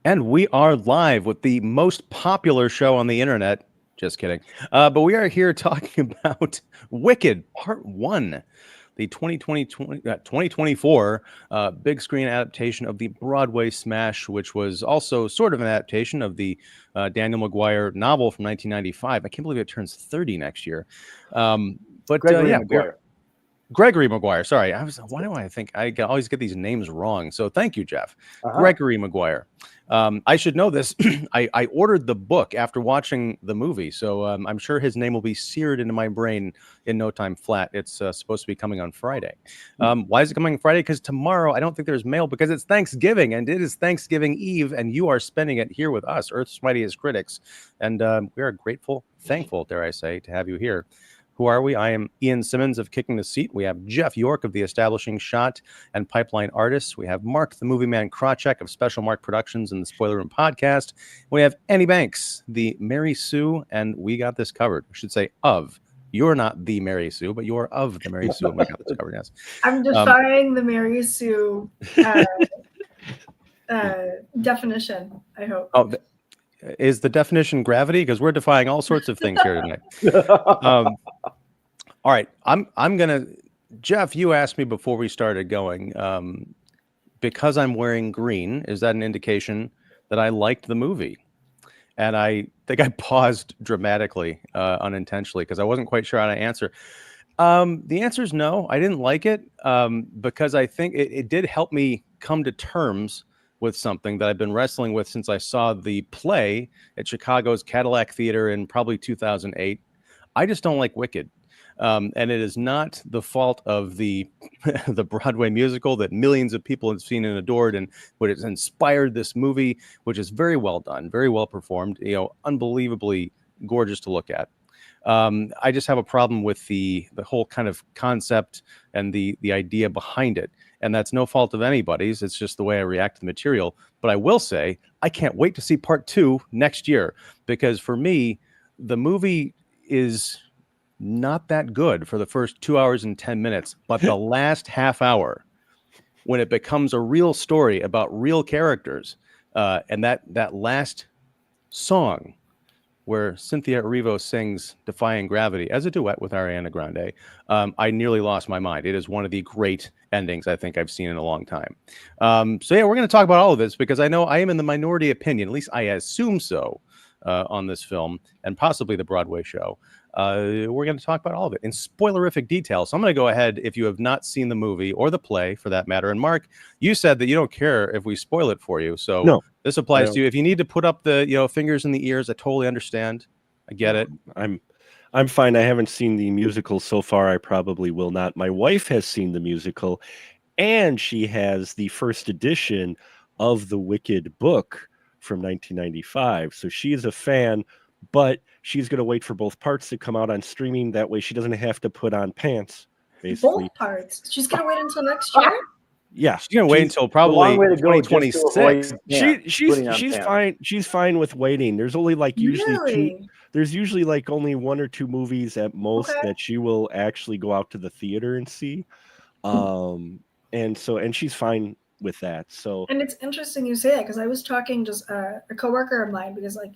And we are live with the most popular show on the internet. Just kidding. But we are here talking about Wicked Part 1, the 2024 big screen adaptation of the Broadway smash, which was also sort of an adaptation of the Daniel Maguire novel from 1995. I can't believe it turns 30 next year. Gregory Maguire. Gregory Maguire. Sorry, why do I think I always get these names wrong? So thank you, Jeff. Gregory Maguire. I should know this. I ordered the book after watching the movie, so I'm sure his name will be seared into my brain in no time flat. It's supposed to be coming on Friday. Why is it coming on Friday? Because tomorrow I don't think there's mail because it's Thanksgiving, and it is Thanksgiving Eve, and you are spending it here with us, Earth's Mightiest Critics, and we are grateful, thankful, dare I say, to have you here. Who are we? I am Ian Simmons of Kicking the Seat. We have Jeff York of the Establishing Shot and Pipeline Artists. We have Mark, the movie man Krawcheck of Special Mark Productions and the Spoiler Room Podcast. We have Annie Banks, the Mary Sue, and we got this covered. I should say of. You're not the Mary Sue, but you're of the Mary Sue, and we got this covered, yes. I'm defying the Mary Sue definition, I hope. Oh, is the definition gravity? Because we're defying all sorts of things here tonight. All right, I'm gonna. Jeff, you asked me before we started going, because I'm wearing green, is that an indication that I liked the movie? And I think I paused dramatically, unintentionally, because I wasn't quite sure how to answer. The answer is no, I didn't like it, because I think it did help me come to terms with something that I've been wrestling with since I saw the play at Chicago's Cadillac Theater in probably 2008. I just don't like Wicked. And it is not the fault of the the Broadway musical that millions of people have seen and adored, and what has inspired this movie, which is very well done, very well performed, unbelievably gorgeous to look at. I just have a problem with the whole kind of concept and the idea behind it. And that's no fault of anybody's. It's just the way I react to the material. But I will say, I can't wait to see part 2 next year, because for me, the movie is not that good for the first 2 hours and 10 minutes, but the last half hour, when it becomes a real story about real characters, and that last song where Cynthia Erivo sings Defying Gravity as a duet with Ariana Grande, I nearly lost my mind. It is one of the great endings I think I've seen in a long time. So yeah, we're going to talk about all of this because I know I am in the minority opinion, at least I assume so, on this film and possibly the Broadway show. We're going to talk about all of it in spoilerific detail. So I'm going to go ahead, if you have not seen the movie or the play for that matter. And Mark, you said that you don't care if we spoil it for you. So no, this applies to you. If you need to put up the fingers in the ears, I totally understand. I get it. I'm fine. I haven't seen the musical so far. I probably will not. My wife has seen the musical, and she has the first edition of the Wicked book from 1995. So she is a fan, but she's going to wait for both parts to come out on streaming. That way she doesn't have to put on pants, basically. Both parts? She's going to wait until next year? Yeah. She's going to wait until probably 2026. She's fine. She's fine with waiting. There's only like usually there's usually like only 1 or 2 movies at most that she will actually go out to the theater and see. And she's fine with that. So, and it's interesting you say that, because I was talking just a coworker of mine, because like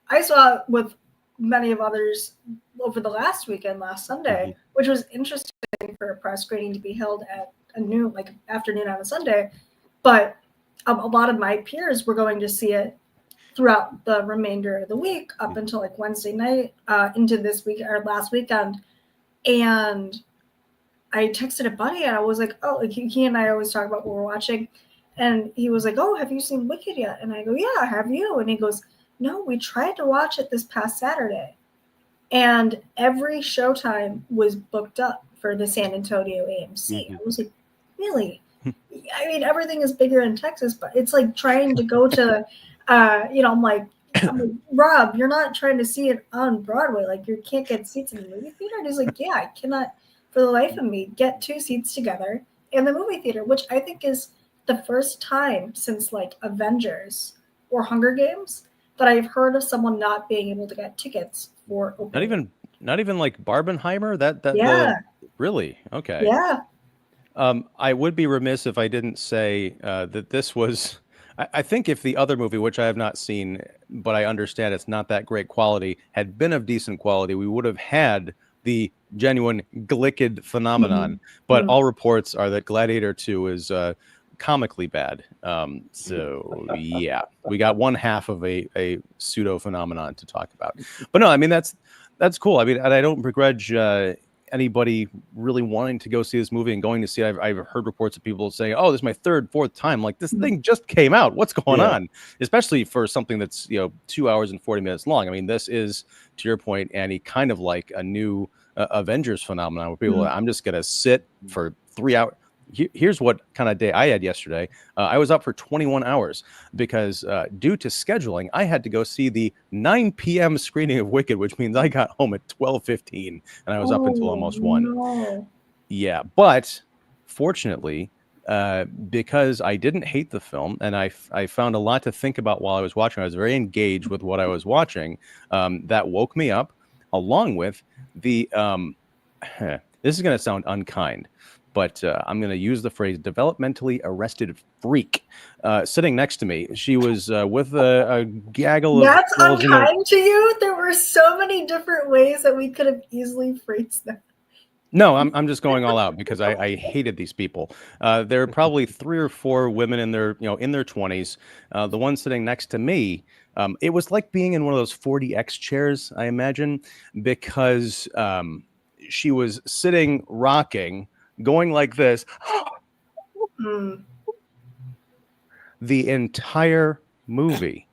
I saw it with many of others over the last weekend, last Sunday, which was interesting for a press screening to be held at a noon, like afternoon on a Sunday. But a lot of my peers were going to see it throughout the remainder of the week up until like Wednesday night, into this week or last weekend. And I texted a buddy and I was like, oh, like he and I always talk about what we're watching. And he was like, oh, have you seen Wicked yet? And I go, yeah, have you? And he goes, no, we tried to watch it this past Saturday. And every showtime was booked up for the San Antonio AMC. I was like, really? I mean, everything is bigger in Texas, but it's like trying to go to, I'm like, Rob, you're not trying to see it on Broadway. Like, you can't get seats in the movie theater. And he's like, yeah, I cannot, for the life of me, get 2 seats together in the movie theater, which I think is the first time since like Avengers or Hunger Games that I've heard of someone not being able to get tickets for opening. Not even like Barbenheimer. Really? Okay. Yeah. I would be remiss if I didn't say that this was I think if the other movie, which I have not seen, but I understand it's not that great quality, had been of decent quality, we would have had the genuine Glicked phenomenon. But all reports are that Gladiator 2 is comically bad. So yeah, we got one half of a pseudo phenomenon to talk about. But no, I mean that's cool. I mean, and I don't begrudge anybody really wanting to go see this movie and going to see it. I've heard reports of people saying, "Oh, this is my third, fourth time. Like this thing just came out. What's going on?" Especially for something that's 2 hours and 40 minutes long. I mean, this is, to your point, Annie, kind of like a new Avengers phenomenon where people, I'm just gonna sit for 3 hours. Here's what kind of day I had yesterday. I was up for 21 hours because due to scheduling, I had to go see the 9 p.m. screening of Wicked, which means I got home at 12:15 and I was up until almost 1. No. Yeah, but fortunately, because I didn't hate the film and I found a lot to think about while I was watching, I was very engaged with what I was watching. That woke me up, along with the this is going to sound unkind, but I'm going to use the phrase developmentally arrested freak sitting next to me. She was with a gaggle of That's girls unkind to you? There were so many different ways that we could have easily phrased that. No, I'm just going all out because I hated these people. There are probably 3 or 4 women in their in their 20s. The one sitting next to me, it was like being in one of those 40X chairs, I imagine, because she was sitting rocking, going like this the entire movie.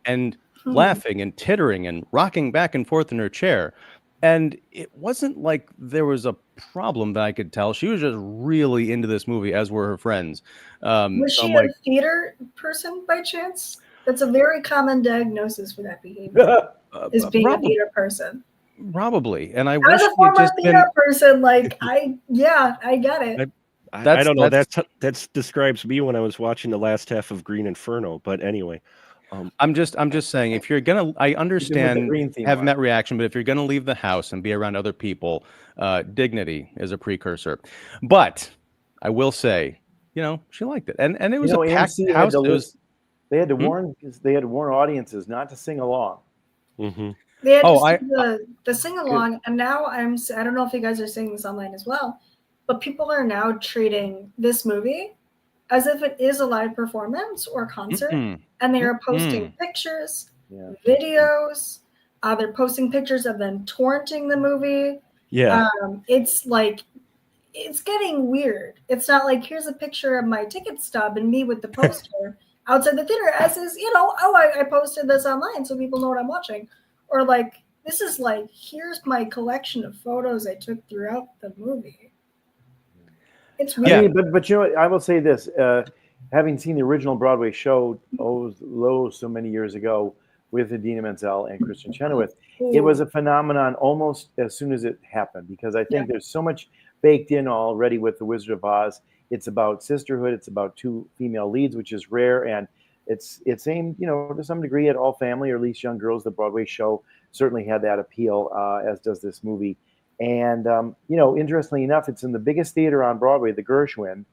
And laughing and tittering and rocking back and forth in her chair. And it wasn't like there was a problem that I could tell. She was just really into this movie, as were her friends. Was she a theater person by chance? That's a very common diagnosis for that behavior, is being a theater person. Probably. And I As wish a former theater person, like I get it. I don't know. That describes me when I was watching the last half of Green Inferno. But anyway, I'm just saying, if you're gonna, I understand having that reaction, but if you're gonna leave the house and be around other people, dignity is a precursor. But I will say, she liked it, and it was a packed house. They had to warn audiences not to sing along. They had the sing along, and now I don't know if you guys are seeing this online as well, but people are now treating this movie as if it is a live performance or concert, and they are posting pictures, videos. They're posting pictures of them torrenting the movie. It's like, it's getting weird. It's not like, here's a picture of my ticket stub and me with the poster outside the theater, as is, I posted this online so people know what I'm watching. Or like, this is like, here's my collection of photos I took throughout the movie. It's weird. I mean, but I will say this: having seen the original Broadway show so many years ago with Idina Menzel and Kristen Chenoweth, it was a phenomenon almost as soon as it happened, because I think there's so much baked in already with The Wizard of Oz. It's about sisterhood. It's about 2 female leads, which is rare, and it's aimed, to some degree at all family, or at least young girls. The Broadway show certainly had that appeal, as does this movie. And, interestingly enough, it's in the biggest theater on Broadway, the Gershwin,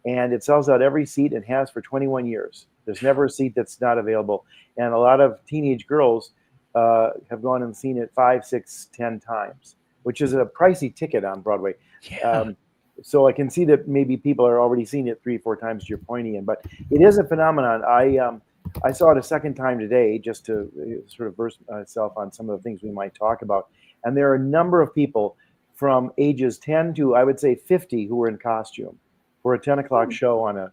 and it sells out every seat and has for 21 years. There's never a seat that's not available. And a lot of teenage girls have gone and seen it 5, 6, 10 times, which is a pricey ticket on Broadway. So I can see that maybe people are already seeing it 3, 4 times, to your point, Ian. But it is a phenomenon. I saw it a second time today, just to sort of burst myself on some of the things we might talk about. And there are a number of people from ages 10 to, I would say, 50 who were in costume for a 10 o'clock show on a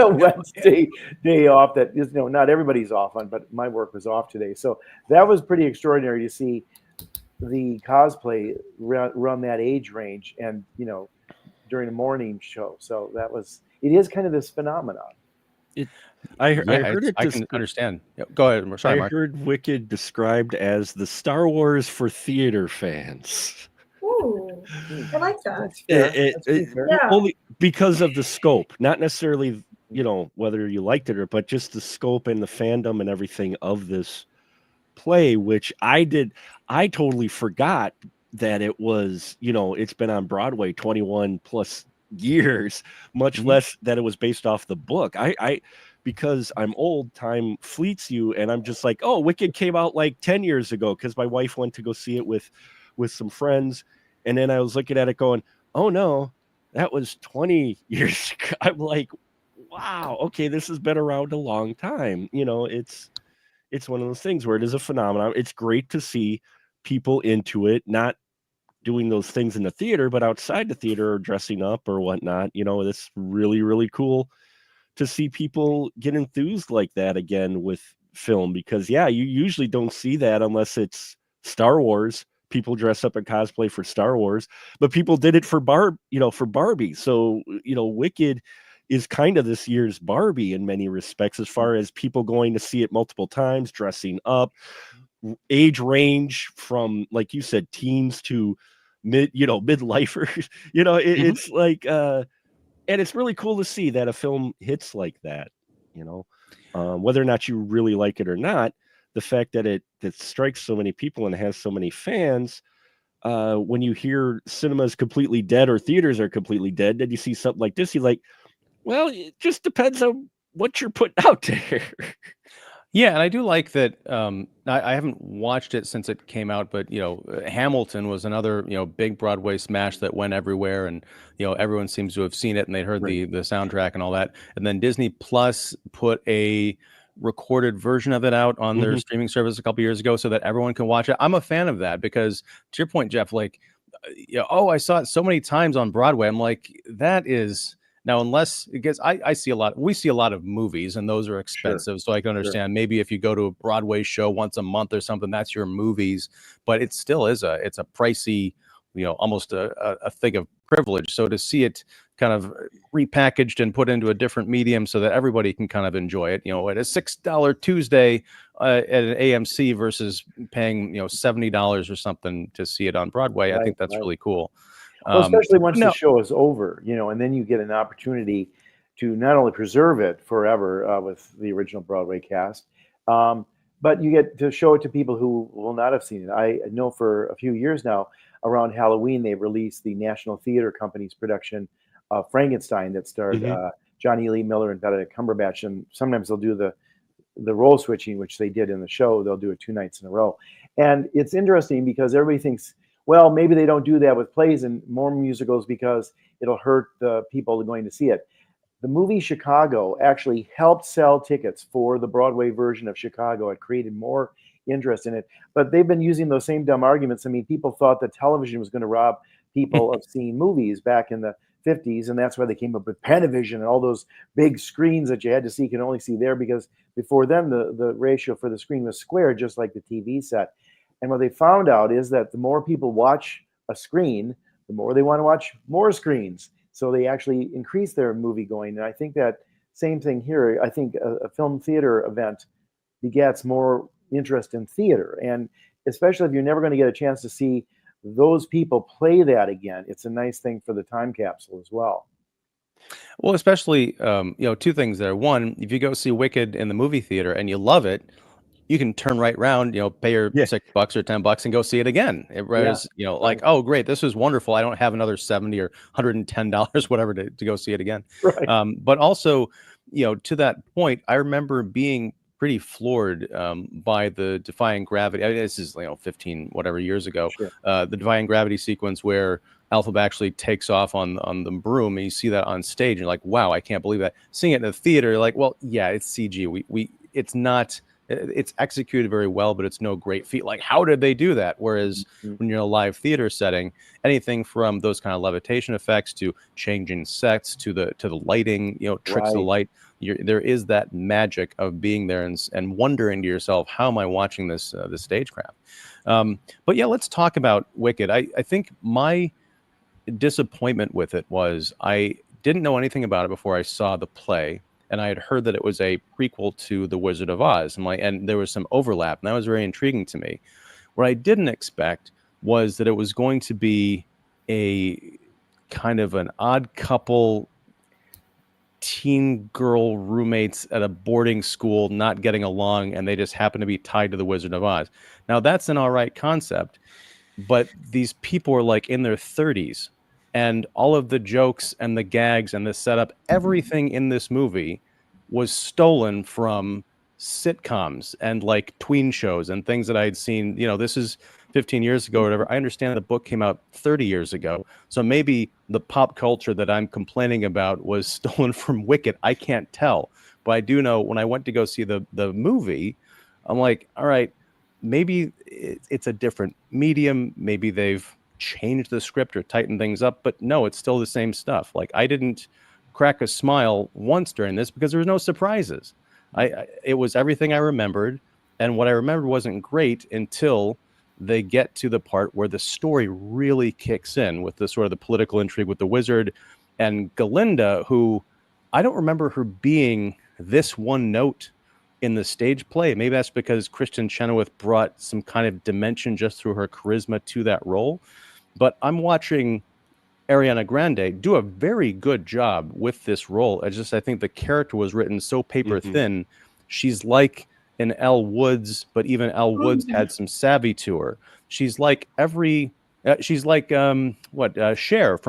Wednesday day off that is, not everybody's off on, but my work was off today. So that was pretty extraordinary to see the cosplay run that age range, and, during a morning show. So it is kind of this phenomenon. I heard it. I can understand. Go ahead. Sorry, Mark. I heard Wicked described as the Star Wars for theater fans. Ooh, I like that. Only because of the scope, not necessarily, whether you liked it but just the scope and the fandom and everything of this play, which I did. I totally forgot that it was, it's been on Broadway 21 plus years, much Mhm. less that it was based off the book. I because I'm old, time fleets you, and I'm just like, oh, Wicked came out like 10 years ago because my wife went to go see it with some friends, and then I was looking at it going, oh no, that was 20 years ago. I'm like, wow, okay, this has been around a long time. You know, it's one of those things where it is a phenomenon. It's great to see people into it, not doing those things in the theater, but outside the theater or dressing up or whatnot. You know, it's really, really cool to see people get enthused like that again with film, because yeah, you usually don't see that unless it's Star Wars. People dress up in cosplay for Star Wars, but people did it for for Barbie. So, Wicked is kind of this year's Barbie in many respects, as far as people going to see it multiple times, dressing up, age range from, like you said, teens to midlifers. Mhm. It's like and it's really cool to see that a film hits like that, whether or not you really like it or not. The fact that it strikes so many people and has so many fans, when you hear cinema is completely dead or theaters are completely dead, then you see something like this, you're like, well, it just depends on what you're putting out there. Yeah, and I do like that. I haven't watched it since it came out, but Hamilton was another big Broadway smash that went everywhere, and everyone seems to have seen it and they heard Right. the soundtrack and all that. And then Disney Plus put a recorded version of it out on their Mhm. streaming service a couple years ago, so that everyone can watch it. I'm a fan of that because, to your point, Jeff, like, oh, I saw it so many times on Broadway. I'm like, that is. Now, unless because we see a lot of movies and those are Sure. expensive. So I can Sure. understand maybe if you go to a Broadway show once a month or something, that's your movies, but it still is it's a pricey, almost a thing of privilege. So to see it kind of repackaged and put into a different medium so that everybody can kind of enjoy it, at a $6 Tuesday at an AMC versus paying, $70 or something to see it on Broadway, I Right. think that's Right. really cool. Well, especially But once the no, show is over, and then you get an opportunity to not only preserve it forever with the original Broadway cast, um, but you get to show it to people who will not have seen it. I know for a few years now, around Halloween, they released the National Theater Company's production of Frankenstein that starred Mhm. Johnny Lee Miller and Benedict Cumberbatch, and sometimes they'll do the role switching, which they did in the show. They'll do it 2 nights in a row. And it's interesting because everybody thinks, well, maybe they don't do that with plays and more musicals because it'll hurt the people going to see it. The movie Chicago actually helped sell tickets for the Broadway version of Chicago. It created more interest in it. But they've been using those same dumb arguments. I mean, people thought that television was going to rob people of seeing movies back in the 50s, and that's why they came up with Panavision and all those big screens that you had to see, you can only see there, because before then the ratio for the screen was square, just like the TV set. And what they found out is that the more people watch a screen, the more they want to watch more screens. So they actually increase their movie going. And I think that same thing here. I think a film theater event begets more interest in theater. And especially if you're never going to get a chance to see those people play that again, it's a nice thing for the time capsule as well. Well, especially, two things there. One, if you go see Wicked in the movie theater and you love it, you can turn right around, pay your Yeah. $6 or $10 and go see it again. Yeah, Whereas, like, right, oh, great, this is wonderful. I don't have another 70 or $110, whatever, to go see it again. right. But also, to that point, I remember being pretty floored by the Defying Gravity. I mean, this is 15 whatever years ago. Sure. The Defying Gravity sequence where Elphaba actually takes off on the broom, and you see that on stage, and you're like, wow, I can't believe that. Seeing it in the theater, you're like, well, yeah, it's CG. It's not. It's executed very well, but it's no great feat. Like, how did they do that? Whereas Mhm. when you're in a live theater setting, anything from those kind of levitation effects to changing sets to the lighting, tricks of the Right. light, there is that magic of being there and wondering to yourself, how am I watching this stagecraft? But yeah, let's talk about Wicked. I think my disappointment with it was I didn't know anything about it before I saw the play, and I had heard that it was a prequel to The Wizard of Oz, and there was some overlap, and that was very intriguing to me. What I didn't expect was that it was going to be a kind of an odd couple, teen girl roommates at a boarding school not getting along, and they just happen to be tied to The Wizard of Oz. Now, that's an all right concept, but these people are like in their 30s, And all of the jokes and the gags and the setup, everything in this movie was stolen from sitcoms and like tween shows and things that I had seen. This is 15 years ago or whatever. I understand the book came out 30 years ago. So maybe the pop culture that I'm complaining about was stolen from Wicked. I can't tell. But I do know when I went to go see the movie, I'm like, all right, maybe it's a different medium. Maybe they've changed the script or tightened things up, but no, it's still the same stuff. Like, I didn't crack a smile once during this because there was no surprises. It was everything I remembered, and what I remembered wasn't great until they get to the part where the story really kicks in with the sort of the political intrigue with the wizard and Galinda, who I don't remember her being this one note in the stage play. Maybe that's because Kristen Chenoweth brought some kind of dimension just through her charisma to that role. But I'm watching Ariana Grande do a very good job with this role. I think the character was written so paper thin. She's like an Elle Woods, but even Elle Woods had some savvy to her. She's like Cher from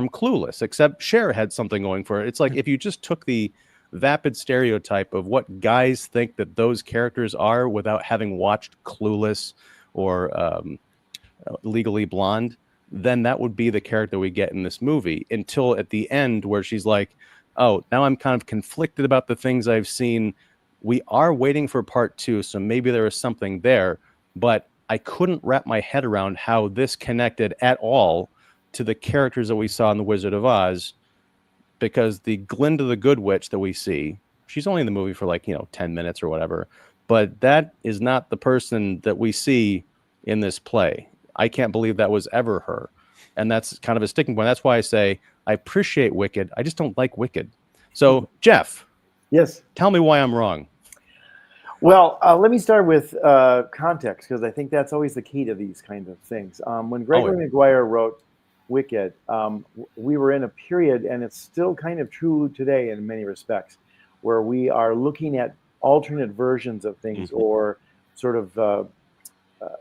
Clueless, except Cher had something going for her. It's like if you just took the vapid stereotype of what guys think that those characters are without having watched Clueless or Legally Blonde, then that would be the character we get in this movie, until at the end where she's like, oh, now I'm kind of conflicted about the things I've seen. We are waiting for part 2, so maybe there is something there, but I couldn't wrap my head around how this connected at all to the characters that we saw in The Wizard of Oz, because the Glinda the Good Witch that we see, she's only in the movie for 10 minutes or whatever, but that is not the person that we see in this play. I can't believe that was ever her. And that's kind of a sticking point. That's why I say I appreciate Wicked. I just don't like Wicked. So, Jeff. Yes. Tell me why I'm wrong. Well, let me start with context, because I think that's always the key to these kinds of things. When Gregory Maguire wrote Wicked, we were in a period, and it's still kind of true today in many respects, where we are looking at alternate versions of things or sort of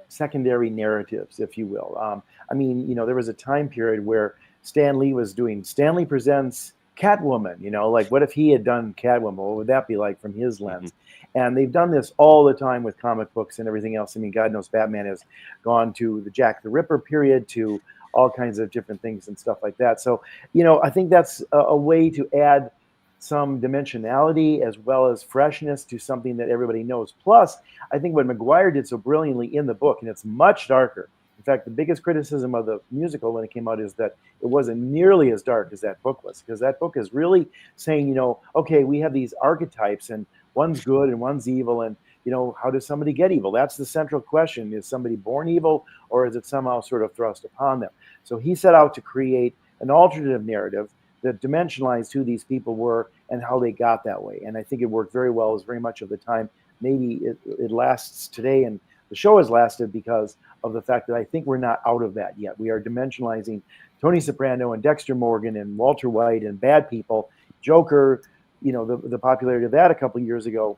secondary narratives, if you will. There was a time period where Stan Lee was doing Stanley Presents Catwoman, like what if he had done Catwoman? What would that be like from his lens? And they've done this all the time with comic books and everything else. God knows Batman has gone to the Jack the Ripper period, to all kinds of different things and stuff like that. So, I think that's a way to add some dimensionality as well as freshness to something that everybody knows. Plus, I think what Maguire did so brilliantly in the book, and it's much darker. In fact, the biggest criticism of the musical when it came out is that it wasn't nearly as dark as that book was, because that book is really saying, okay, we have these archetypes, and one's good and one's evil, and how does somebody get evil? That's the central question. Is somebody born evil, or is it somehow sort of thrust upon them? So he set out to create an alternative narrative that dimensionalized who these people were and how they got that way. And I think it worked very well. It was very much of the time. Maybe it lasts today, and the show has lasted because of the fact that I think we're not out of that yet. We are dimensionalizing Tony Soprano and Dexter Morgan and Walter White and bad people. Joker, the popularity of that a couple of years ago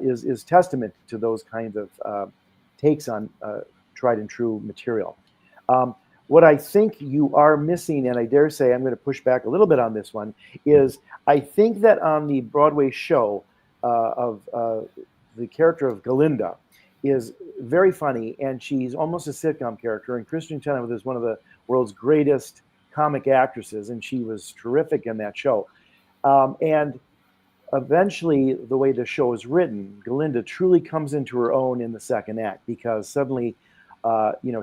is testament to those kinds of takes on tried and true material. What I think you are missing, and I dare say I'm going to push back a little bit on this one, is I think that on the Broadway show of the character of Galinda is very funny, and she's almost a sitcom character, and Kristen Chenoweth is one of the world's greatest comic actresses, and she was terrific in that show. And eventually, the way the show is written, Galinda truly comes into her own in the second act, because suddenly,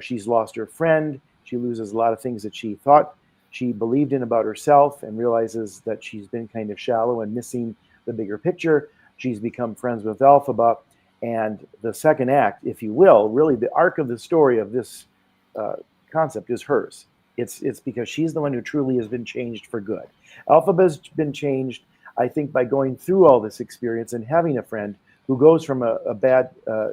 she's lost her friend. She loses a lot of things that she thought she believed in about herself, and realizes that she's been kind of shallow and missing the bigger picture. She's become friends with Elphaba. And the second act, if you will, really the arc of the story of this concept is hers. It's because she's the one who truly has been changed for good. Elphaba's been changed, I think, by going through all this experience and having a friend who goes from a bad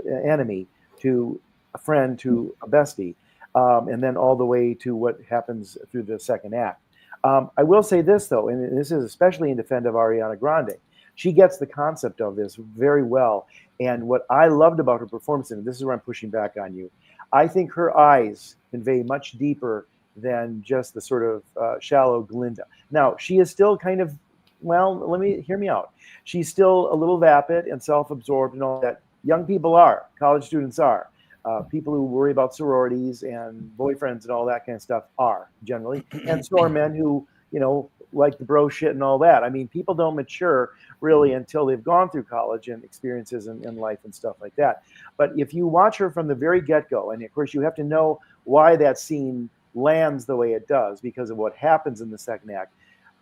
enemy to a friend to a bestie. And then all the way to what happens through the second act. I will say this, though, and this is especially in defense of Ariana Grande. She gets the concept of this very well. And what I loved about her performance, and this is where I'm pushing back on you, I think her eyes convey much deeper than just the sort of shallow Galinda. Now, she is still kind of, well, hear me out. She's still a little vapid and self-absorbed and all that. Young people are, college students are. People who worry about sororities and boyfriends and all that kind of stuff are generally. And so are men who, like the bro shit and all that. I mean, people don't mature really until they've gone through college and experiences in life and stuff like that. But if you watch her from the very get-go, and of course you have to know why that scene lands the way it does because of what happens in the second act,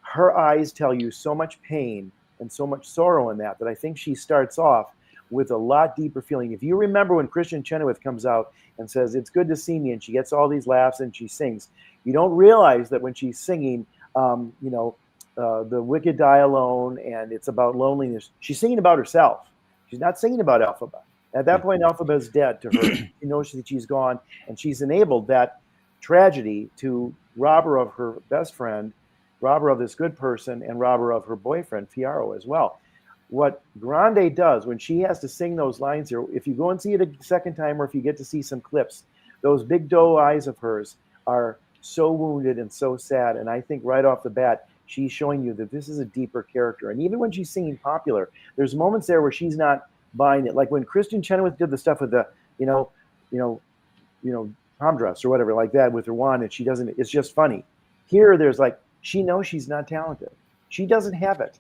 her eyes tell you so much pain and so much sorrow in that I think she starts off with a lot deeper feeling. If you remember when Kristen Chenoweth comes out and says, "It's good to see me," and she gets all these laughs and she sings, you don't realize that when she's singing, the wicked die alone, and it's about loneliness. She's singing about herself. She's not singing about Elphaba. At that point, Elphaba is dead to her. She knows that she's gone, and she's enabled that tragedy to rob her of her best friend, rob her of this good person, and rob her of her boyfriend, Fiyero, as well. What Grande does when she has to sing those lines here, if you go and see it a second time, or if you get to see some clips, those big doe eyes of hers are so wounded and so sad. And I think right off the bat, she's showing you that this is a deeper character. And even when she's singing popular, there's moments there where she's not buying it. Like when Kristen Chenoweth did the stuff with the, prom dress or whatever like that with her wand, and she doesn't, it's just funny. Here, there's like, she knows she's not talented. She doesn't have it.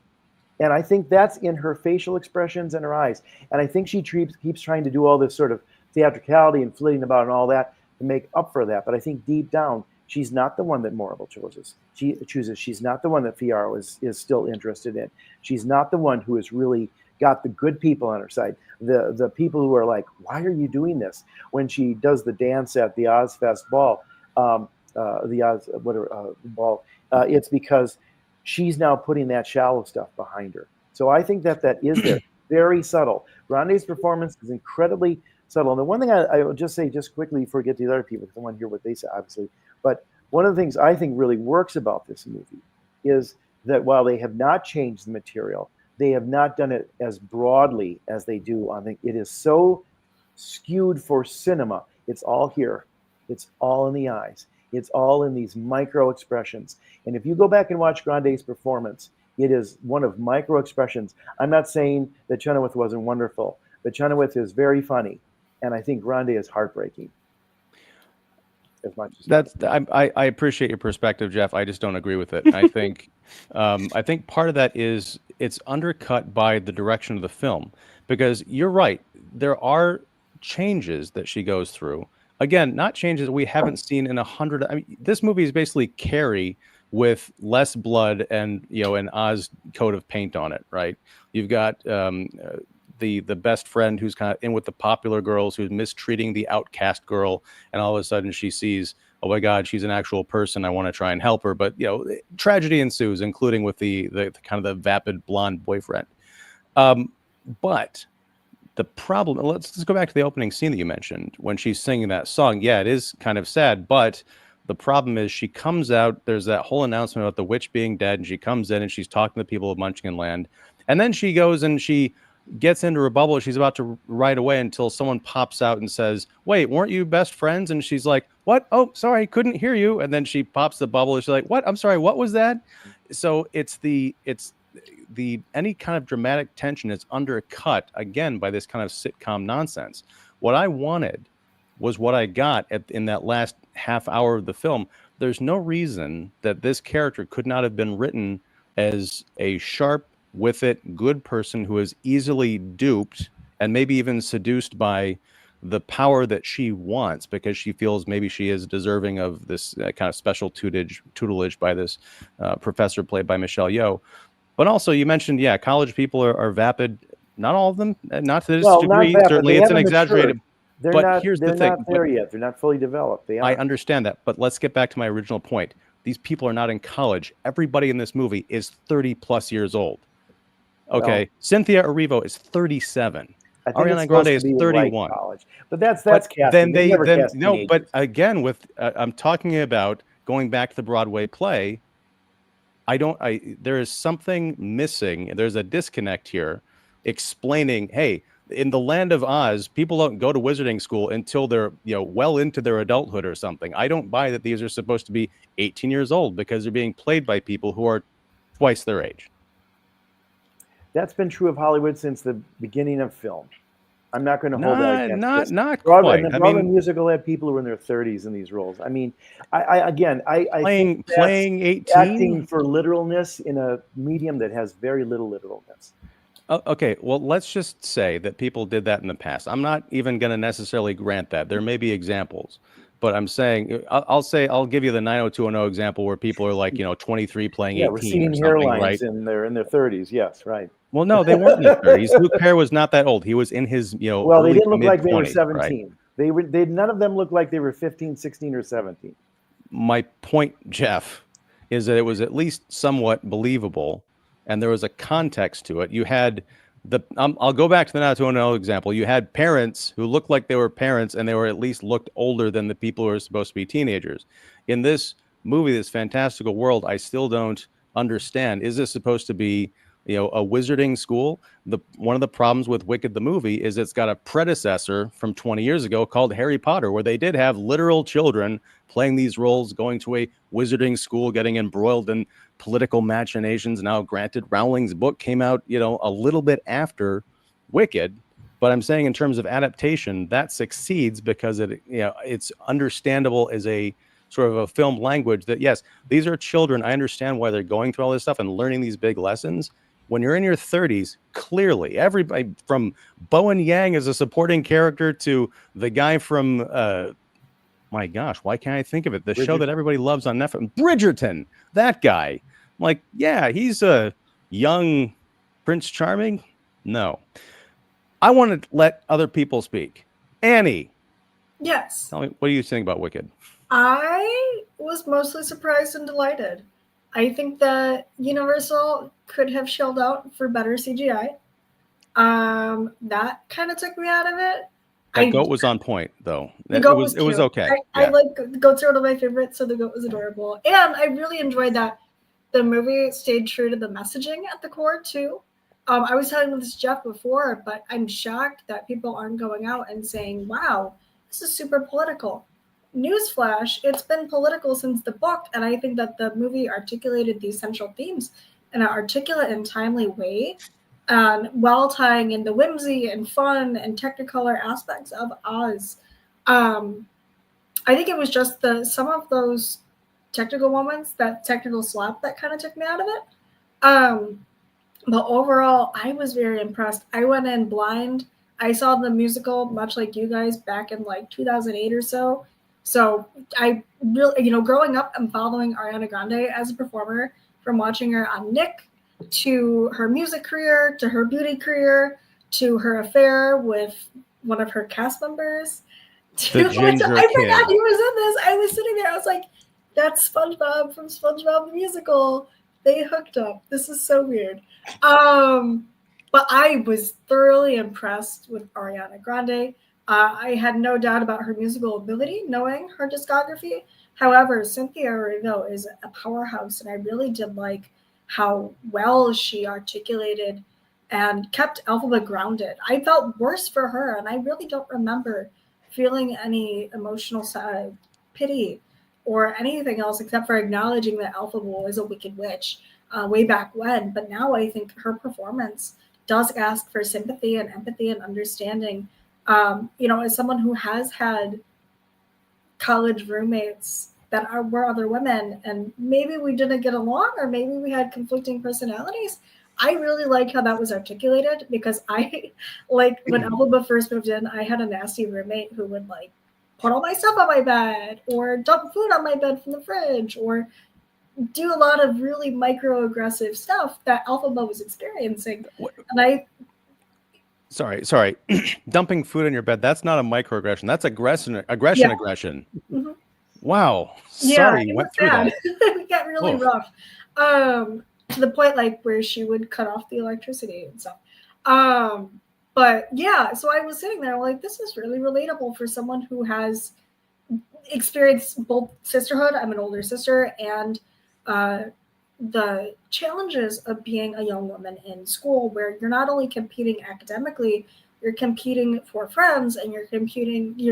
And I think that's in her facial expressions and her eyes. And I think she keeps trying to do all this sort of theatricality and flitting about and all that to make up for that. But I think deep down, she's not the one that Morrible chooses. She's not the one that Fiyero is still interested in. She's not the one who has really got the good people on her side. The people who are like, why are you doing this? When she does the dance at the Ozfest ball, ball, it's because she's now putting that shallow stuff behind her. So I think that is there. Very subtle. Grande's performance is incredibly subtle. And the one thing I will just say just quickly before we get to the other people, because I want to hear what they say, obviously. But one of the things I think really works about this movie is that while they have not changed the material, they have not done it as broadly as they do on the, it is so skewed for cinema. It's all here. It's all in the eyes. It's all in these micro expressions. And if you go back and watch Grande's performance, it is one of micro expressions. I'm not saying that Chenoweth wasn't wonderful, but Chenoweth is very funny. And I think Grande is heartbreaking. As much as I appreciate your perspective, Jeff. I just don't agree with it. I think part of that is it's undercut by the direction of the film, because you're right. There are changes that she goes through. Again, not changes we haven't seen in 100. I mean, this movie is basically Carrie with less blood and an Oz coat of paint on it, right? You've got the best friend who's kind of in with the popular girls, who's mistreating the outcast girl, and all of a sudden she sees, oh my God, she's an actual person. I want to try and help her, but tragedy ensues, including with the kind of the vapid blonde boyfriend. But the problem, let's go back to the opening scene that you mentioned when she's singing that song. Yeah, it is kind of sad, but the problem is she comes out, there's that whole announcement about the witch being dead, and she comes in and she's talking to the people of Munchkin Land, and then she goes and she gets into her bubble. She's about to ride away until someone pops out and says, wait, weren't you best friends? And she's like, what? Oh, sorry, couldn't hear you. And then she pops the bubble and she's like, what? I'm sorry, what was that? So it's the any kind of dramatic tension is undercut again by this kind of sitcom nonsense. What I wanted was what I got in that last half hour of the film. There's no reason that this character could not have been written as a sharp, with it, good person who is easily duped and maybe even seduced by the power that she wants, because she feels maybe she is deserving of this kind of special tutelage by this professor played by Michelle Yeoh. But also, you mentioned, college people are vapid. Not all of them, not to this degree. Certainly, it's an exaggerated. Here's the thing: they're not there yet. They're not fully developed. I understand that, but let's get back to my original point. These people are not in college. Everybody in this movie is 30 plus years old. Okay, well, Cynthia Erivo is 37. Ariana Grande is 31. But that's casting. But again, with I'm talking about going back to the Broadway play. There is something missing. There's a disconnect here, explaining, hey, in the land of Oz, people don't go to wizarding school until they're, well into their adulthood or something. I don't buy that these are supposed to be 18 years old because they're being played by people who are twice their age. That's been true of Hollywood since the beginning of film. I'm not going to hold that against this. Not Broadway, quite. and the Broadway musical had people who were in their 30s in these roles. I mean, I think playing 18, acting for literalness in a medium that has very little literalness. Okay, well, let's just say that people did that in the past. I'm not even going to necessarily grant that. There may be examples, but I'm saying I'll give you the 90210 example where people are like 23 playing 18 receding or something, hairlines, right? and they're in their 30s. Yes, right. Well, no, they weren't in their 30s. Luke Perry was not that old. He was in his Well, they didn't look like they were 20s, 17. right? They none of them looked like they were 15, 16, or 17. My point, Jeff, is that it was at least somewhat believable, and there was a context to it. You had I'll go back to the 90210 example. You had parents who looked like they were parents, and they were at least looked older than the people who are supposed to be teenagers. In this movie, this fantastical world, I still don't understand. Is this supposed to be a wizarding school? One of the problems with Wicked the movie is it's got a predecessor from 20 years ago called Harry Potter, where they did have literal children playing these roles, going to a wizarding school, getting embroiled in political machinations. Now, granted, Rowling's book came out, a little bit after Wicked, but I'm saying in terms of adaptation, that succeeds because it's understandable as a sort of a film language that, yes, these are children. I understand why they're going through all this stuff and learning these big lessons. When you're in your 30s, clearly, everybody from Bowen Yang as a supporting character to the guy from, my gosh, why can't I think of it? The show that everybody loves on Netflix, Bridgerton, that guy. I'm like, yeah, he's a young Prince Charming. No. I want to let other people speak. Annie. Yes. Tell me, what do you think about Wicked? I was mostly surprised and delighted. I think that Universal could have shelled out for better CGI. That kind of took me out of it. That goat was on point, though. The goat it was okay. I like the goats are one of my favorites, so the goat was adorable, and I really enjoyed that the movie stayed true to the messaging at the core too. I was telling this Jeff before, but I'm shocked that people aren't going out and saying, "Wow, this is super political." Newsflash, it's been political since the book, and I think that the movie articulated these central themes in an articulate and timely way, while tying in the whimsy and fun and technicolor aspects of Oz. I think it was just some of those technical moments, that technical slap, that kind of took me out of it. But overall, I was very impressed. I went in blind. I saw the musical, much like you guys, back in like 2008 or so. So I really, growing up, I'm following Ariana Grande as a performer, from watching her on Nick, to her music career, to her beauty career, to her affair with one of her cast members. The ginger I kid. forgot he was in this. I was sitting there. I was like, that's SpongeBob from SpongeBob the Musical. They hooked up. This is so weird. But I was thoroughly impressed with Ariana Grande. I had no doubt about her musical ability, knowing her discography. However, Cynthia Erivo is a powerhouse, and I really did like how well she articulated and kept Elphaba grounded. I felt worse for her, and I really don't remember feeling any emotional pity or anything else except for acknowledging that Elphaba was a wicked witch way back when. But now I think her performance does ask for sympathy and empathy and understanding. As someone who has had college roommates that were other women, and maybe we didn't get along, or maybe we had conflicting personalities, I really like how that was articulated, because I, like, when Elphaba first moved in, I had a nasty roommate who would, like, put all my stuff on my bed, or dump food on my bed from the fridge, or do a lot of really microaggressive stuff that Elphaba was experiencing. And I... Sorry. Dumping food on your bed, that's not a microaggression. That's aggression. Mm-hmm. Wow. Sorry, you went through that. It got really rough. To the point, like, where she would cut off the electricity and stuff. But yeah, so I was sitting there like, this is really relatable for someone who has experienced both sisterhood, I'm an older sister, and the challenges of being a young woman in school, where you're not only competing academically You're competing for friends, and you're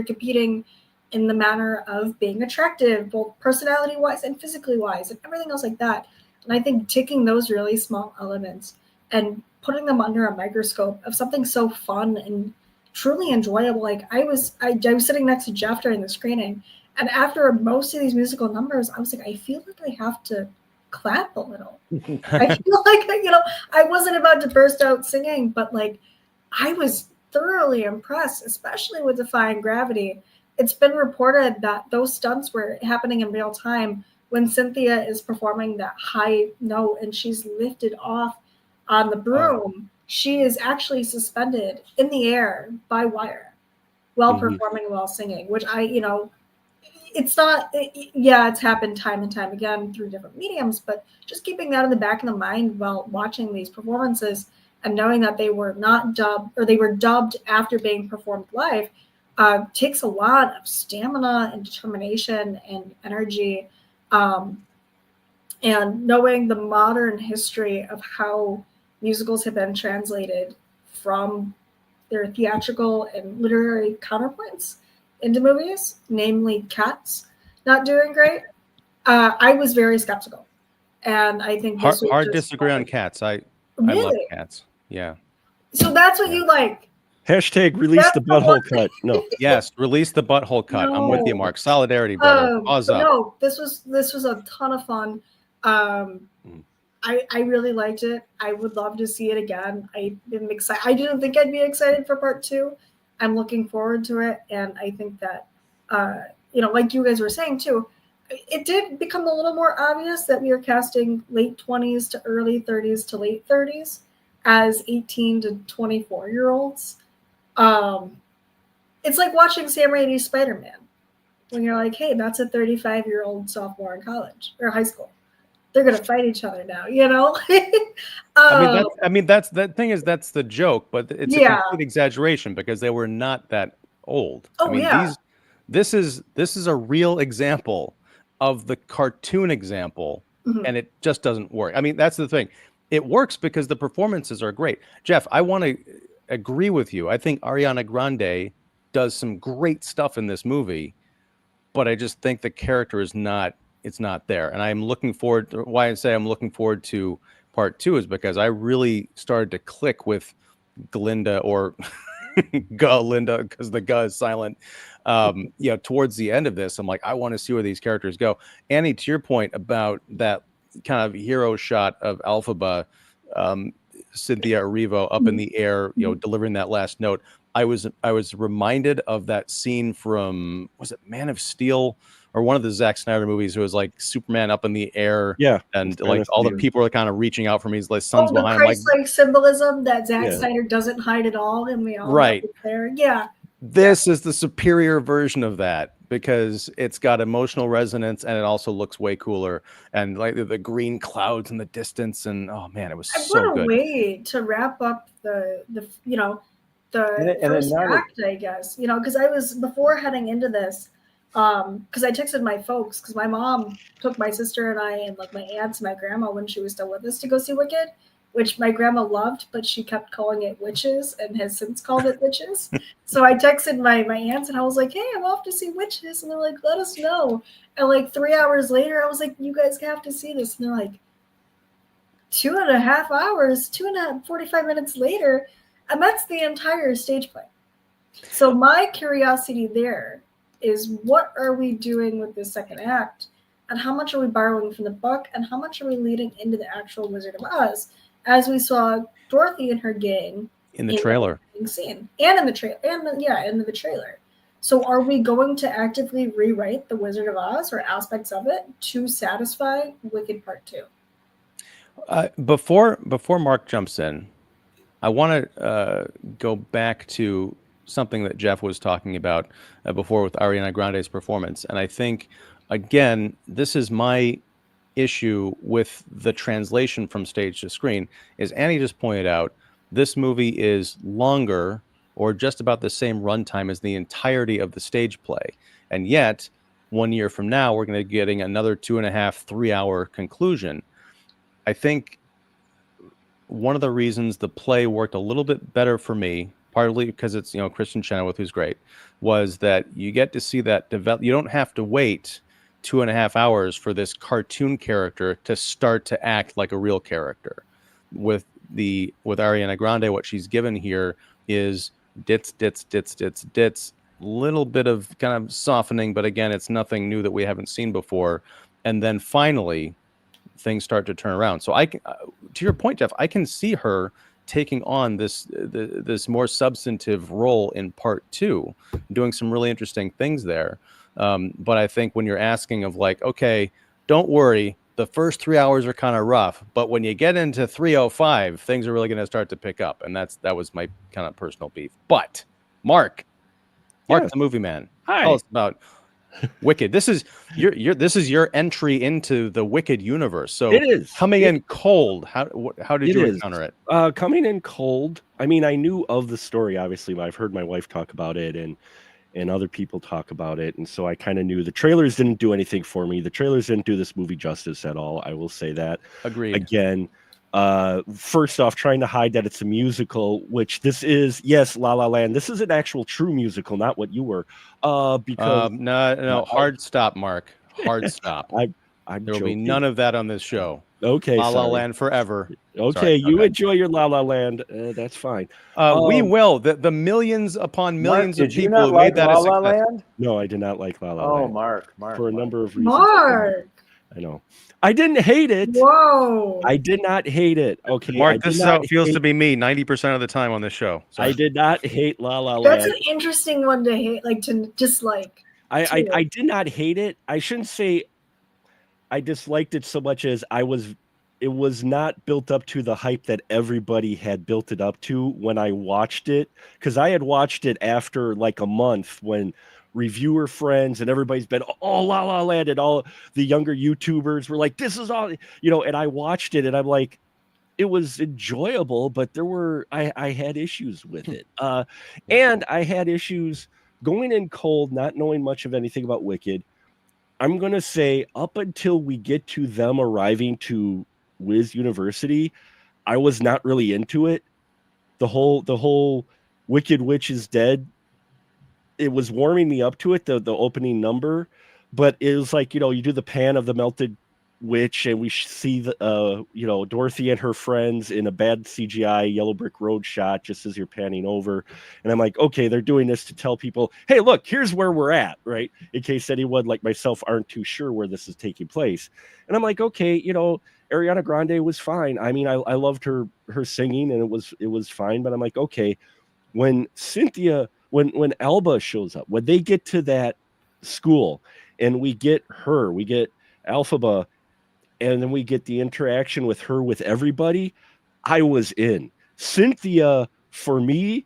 competing in the manner of being attractive, both personality wise and physically wise, and everything else like that. And I think taking those really small elements and putting them under a microscope of something so fun and truly enjoyable. Like I was sitting next to Jeff during the screening, and after most of these musical numbers, I was like, I feel like I have to clap a little. I feel like, I wasn't about to burst out singing, but like I was thoroughly impressed, especially with Defying Gravity. It's been reported that those stunts were happening in real time when Cynthia is performing that high note and she's lifted off on the broom. She is actually suspended in the air by wire while performing, while singing, which it's happened time and time again through different mediums, but just keeping that in the back of the mind while watching these performances and knowing that they were not dubbed, or they were dubbed after being performed live, takes a lot of stamina and determination and energy. And knowing the modern history of how musicals have been translated from their theatrical and literary counterpoints into movies, namely Cats not doing great, I was very skeptical. And I think this hard disagree on Cats. I love Cats. Yeah. So that's what you like. Hashtag release the butthole cut. No. Yes, release the butthole cut. I'm with you, Mark. Solidarity, brother. Pause up. No, this was a ton of fun. I really liked it. I would love to see it again. I'm excited. I didn't think I'd be excited for part 2. I'm looking forward to it, and I think that like you guys were saying too, it did become a little more obvious that we are casting late 20s to early 30s to late 30s as 18 to 24-year-olds. It's like watching Sam Raimi's Spider-Man when you're like, hey, that's a 35-year-old sophomore in college or high school. They're gonna fight each other now, that's the thing, is that's the joke, but it's a complete exaggeration because they were not that old. This is a real example of the cartoon example, and it just doesn't work. I mean, that's the thing. It works because the performances are great. Jeff, I want to agree with you. I think Ariana Grande does some great stuff in this movie, but I just think the character is not. It's not there. And I'm looking forward to, why I say I'm looking forward to part 2 is because I really started to click with Galinda, or Galinda, because the G is silent. Towards the end of this, I'm like, I want to see where these characters go. Annie, to your point about that kind of hero shot of Elphaba, Cynthia Erivo up in the air, delivering that last note. I was reminded of that scene from, was it Man of Steel, or one of the Zack Snyder movies? It was like Superman up in the air, and like all the people are kind of reaching out from his sons behind him, like symbolism that Zack Snyder doesn't hide at all, and we all know it's there. This is the superior version of that because it's got emotional resonance and it also looks way cooler, and like the green clouds in the distance, and oh man, it was so good. What a way to wrap up the first act, I guess, because I was, before heading into this, because I texted my folks, because my mom took my sister and I and like my aunts and my grandma when she was still with us to go see Wicked, which my grandma loved, but she kept calling it Witches and has since called it Witches. So I texted my aunts and I was like, hey, I'm off to see Witches, and they're like, let us know. And like 3 hours later, I was like, you guys have to see this, and they're like, 2.5 hours, 45 minutes later, and that's the entire stage play. So my curiosity there is, what are we doing with this second act, and how much are we borrowing from the book, and how much are we leading into the actual Wizard of Oz, as we saw Dorothy and her gang in the trailer scene, and in the trailer, in the trailer. So are we going to actively rewrite the Wizard of Oz or aspects of it to satisfy Wicked Part 2? Before Mark jumps in, I want to go back to something that Jeff was talking about before with Ariana Grande's performance. And I think, again, this is my issue with the translation from stage to screen, is Annie just pointed out, this movie is longer or just about the same runtime as the entirety of the stage play. And yet, 1 year from now, we're going to be getting another 2.5, 3 hour conclusion. I think one of the reasons the play worked a little bit better for me partly because it's Kristen Chenoweth, who's great, was that you get to see that develop. You don't have to wait 2.5 hours for this cartoon character to start to act like a real character. With Ariana Grande, what she's given here is dits, little bit of kind of softening, but again, it's nothing new that we haven't seen before. And then finally, things start to turn around. So to your point, Jeff, I can see her taking on this more substantive role in part 2, doing some really interesting things there. But I think when you're asking of like, okay, don't worry, the first 3 hours are kind of rough, but when you get into 3:05, things are really going to start to pick up. And that was my kind of personal beef. But Mark, the movie man, tell us about Wicked. This is your entry into the Wicked universe. So it is coming in cold. How did you encounter it? Coming in cold. I mean, I knew of the story, obviously, but I've heard my wife talk about it and other people talk about it, and so I kind of knew. The trailers didn't do anything for me. The trailers didn't do this movie justice at all. I will say that. Agreed. Again, first off, trying to hide that it's a musical, which this is. Yes, La La Land. This is an actual true musical, not what you were. Because no, hard stop, Mark. Hard stop. There will be none of that on this show. Okay, La La Land forever. Okay, sorry. you enjoy your La La Land. That's fine. We will. The millions upon millions Mark, of people who made that La a La success. Land? No, I did not like La La Land. Oh, Mark. For a number of reasons. Mark. I know. I didn't hate it. Whoa. I did not hate it. Okay, Mark, this is how it feels to be me 90% of the time on this show. Sorry. I did not hate La La Land. That's an interesting one to hate, like to dislike. I did not hate it. I shouldn't say I disliked it so much as it was not built up to the hype that everybody had built it up to when I watched it. Because I had watched it after like a month when reviewer friends and everybody's been, oh, La La Land, and all the younger YouTubers were like, this is all, and I watched it and I'm like, it was enjoyable, but I had issues with it. And I had issues going in cold, not knowing much of anything about Wicked. I'm going to say up until we get to them arriving to Wiz University, I was not really into it. The whole Wicked Witch is dead. It was warming me up to it, the opening number, but it was like, you do the pan of the melted witch and we see the Dorothy and her friends in a bad CGI yellow brick road shot just as you're panning over, and I'm like, okay, they're doing this to tell people, hey, look, here's where we're at, right, in case anyone like myself aren't too sure where this is taking place. And I'm like, okay, Ariana Grande was fine. I mean, I loved her singing and it was fine, but I'm like, okay, when Cynthia, when Elba shows up, when they get to that school and we get Elphaba, and then we get the interaction with her with everybody, I was in. Cynthia, for me,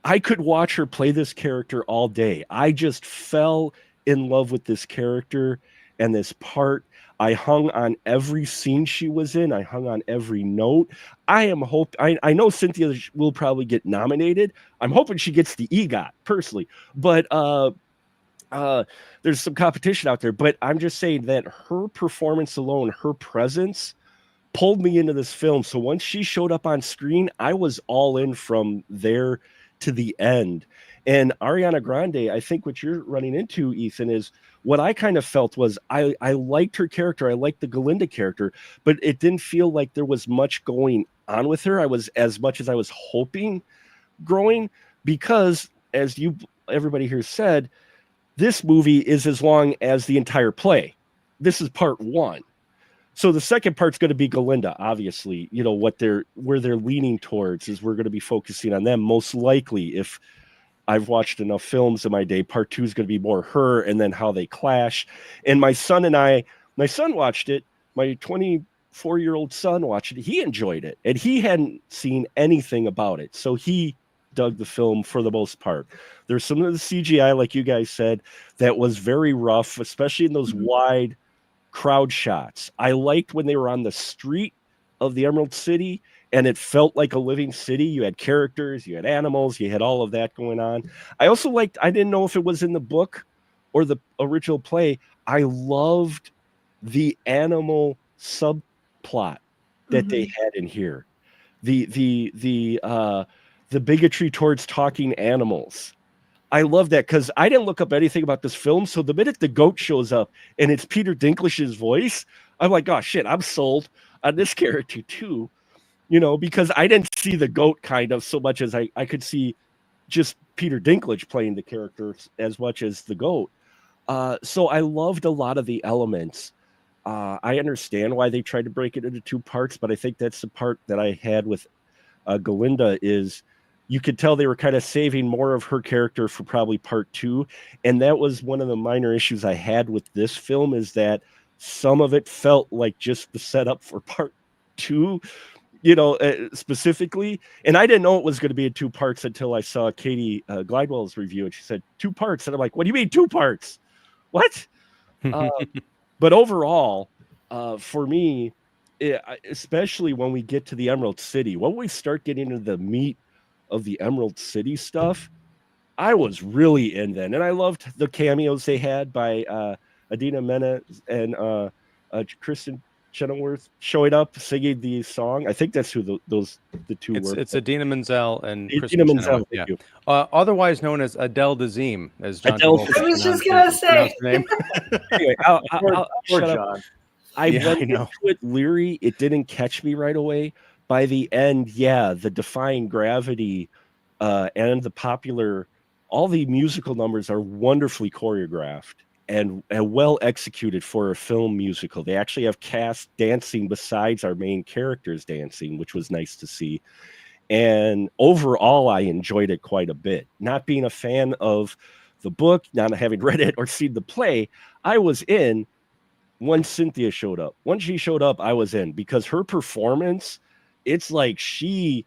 I could watch her play this character all day. I just fell in love with this character and this part. I hung on every scene she was in. I hung on every note. I know Cynthia will probably get nominated. I'm hoping she gets the EGOT personally, but there's some competition out there, but I'm just saying that her performance alone, her presence pulled me into this film. So once she showed up on screen, I was all in from there to the end. And Ariana Grande, I think what you're running into, Ethan, is what I kind of felt was I liked her character. I liked the Galinda character, but it didn't feel like there was much going on with her. I was as much as I was hoping growing, because as everybody here said, this movie is as long as the entire play. This is part 1. So the second part's going to be Galinda, obviously. Where they're leaning towards is we're going to be focusing on them. Most likely, if I've watched enough films in my day, part 2 is going to be more her and then how they clash. And my son watched it. My 24-year-old son watched it. He enjoyed it. And he hadn't seen anything about it. So he dug the film for the most part. There's some of the CGI, like you guys said, that was very rough, especially in those wide crowd shots. I liked when they were on the street of the Emerald City and it felt like a living city. You had characters, you had animals, you had all of that going on. I also liked, I didn't know if it was in the book or the original play, I loved the animal subplot that they had in here. The the bigotry towards talking animals. I love that because I didn't look up anything about this film. So the minute the goat shows up and it's Peter Dinklage's voice, I'm like, oh shit, I'm sold on this character too. Because I didn't see the goat kind of so much as I could see just Peter Dinklage playing the character as much as the goat. So I loved a lot of the elements. I understand why they tried to break it into 2 parts, but I think that's the part that I had with Galinda is you could tell they were kind of saving more of her character for probably part 2. And that was one of the minor issues I had with this film, is that some of it felt like just the setup for part 2, specifically. And I didn't know it was going to be in 2 parts until I saw Katie Glidewell's review, and she said 2 parts. And I'm like, what do you mean 2 parts? What? But overall, for me, especially when we get to the Emerald City, when we start getting into the meat of the Emerald City stuff, I was really in then. And I loved the cameos they had by Idina Menez and Kristen Chenoweth showing up singing the song. I think that's who the 2 were. It's Idina Menzel and Idina Menzel, yeah. Otherwise known as Adele Dazeem, as John. I was just gonna say. Anyway, I'll shut up. John. I went into it leery. It didn't catch me right away. By the end, the Defying Gravity and the popular, all the musical numbers are wonderfully choreographed and well executed for a film musical. They actually have cast dancing besides our main characters dancing, which was nice to see. And overall, I enjoyed it quite a bit. Not being a fan of the book, not having read it or seen the play, I was in once Cynthia showed up. Once she showed up, I was in, because her performance, it's like she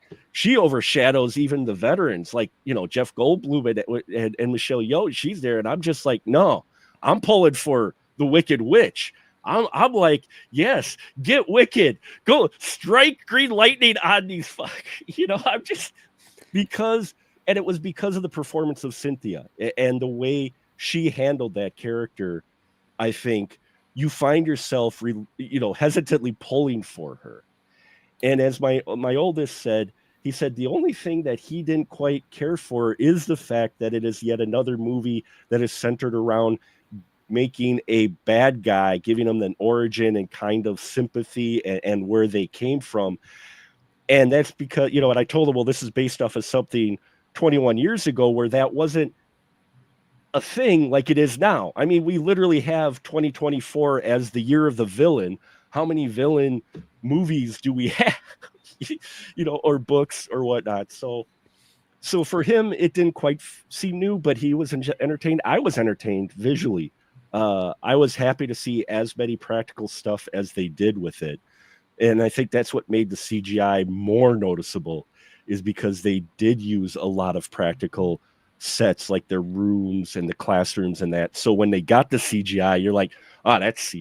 overshadows even the veterans, like, Jeff Goldblum and Michelle Yeoh. She's there, and I'm just like, no, I'm pulling for the Wicked Witch. I'm like, yes, get Wicked, go strike green lightning on these I'm just, and it was because of the performance of Cynthia and the way she handled that character. I think you find yourself, hesitantly pulling for her. And as my oldest said, he said the only thing that he didn't quite care for is the fact that it is yet another movie that is centered around making a bad guy, giving them an origin and kind of sympathy and where they came from. And that's because, and I told him, well, this is based off of something 21 years ago where that wasn't a thing like it is now. I mean, we literally have 2024 as the year of the villain. How many villain movies do we have, or books or whatnot? So for him, it didn't quite seem new, but he was entertained. I was entertained visually. I was happy to see as many practical stuff as they did with it. And I think that's what made the CGI more noticeable, is because they did use a lot of practical sets, like their rooms and the classrooms and that. So when they got the CGI, you're like, oh, that's,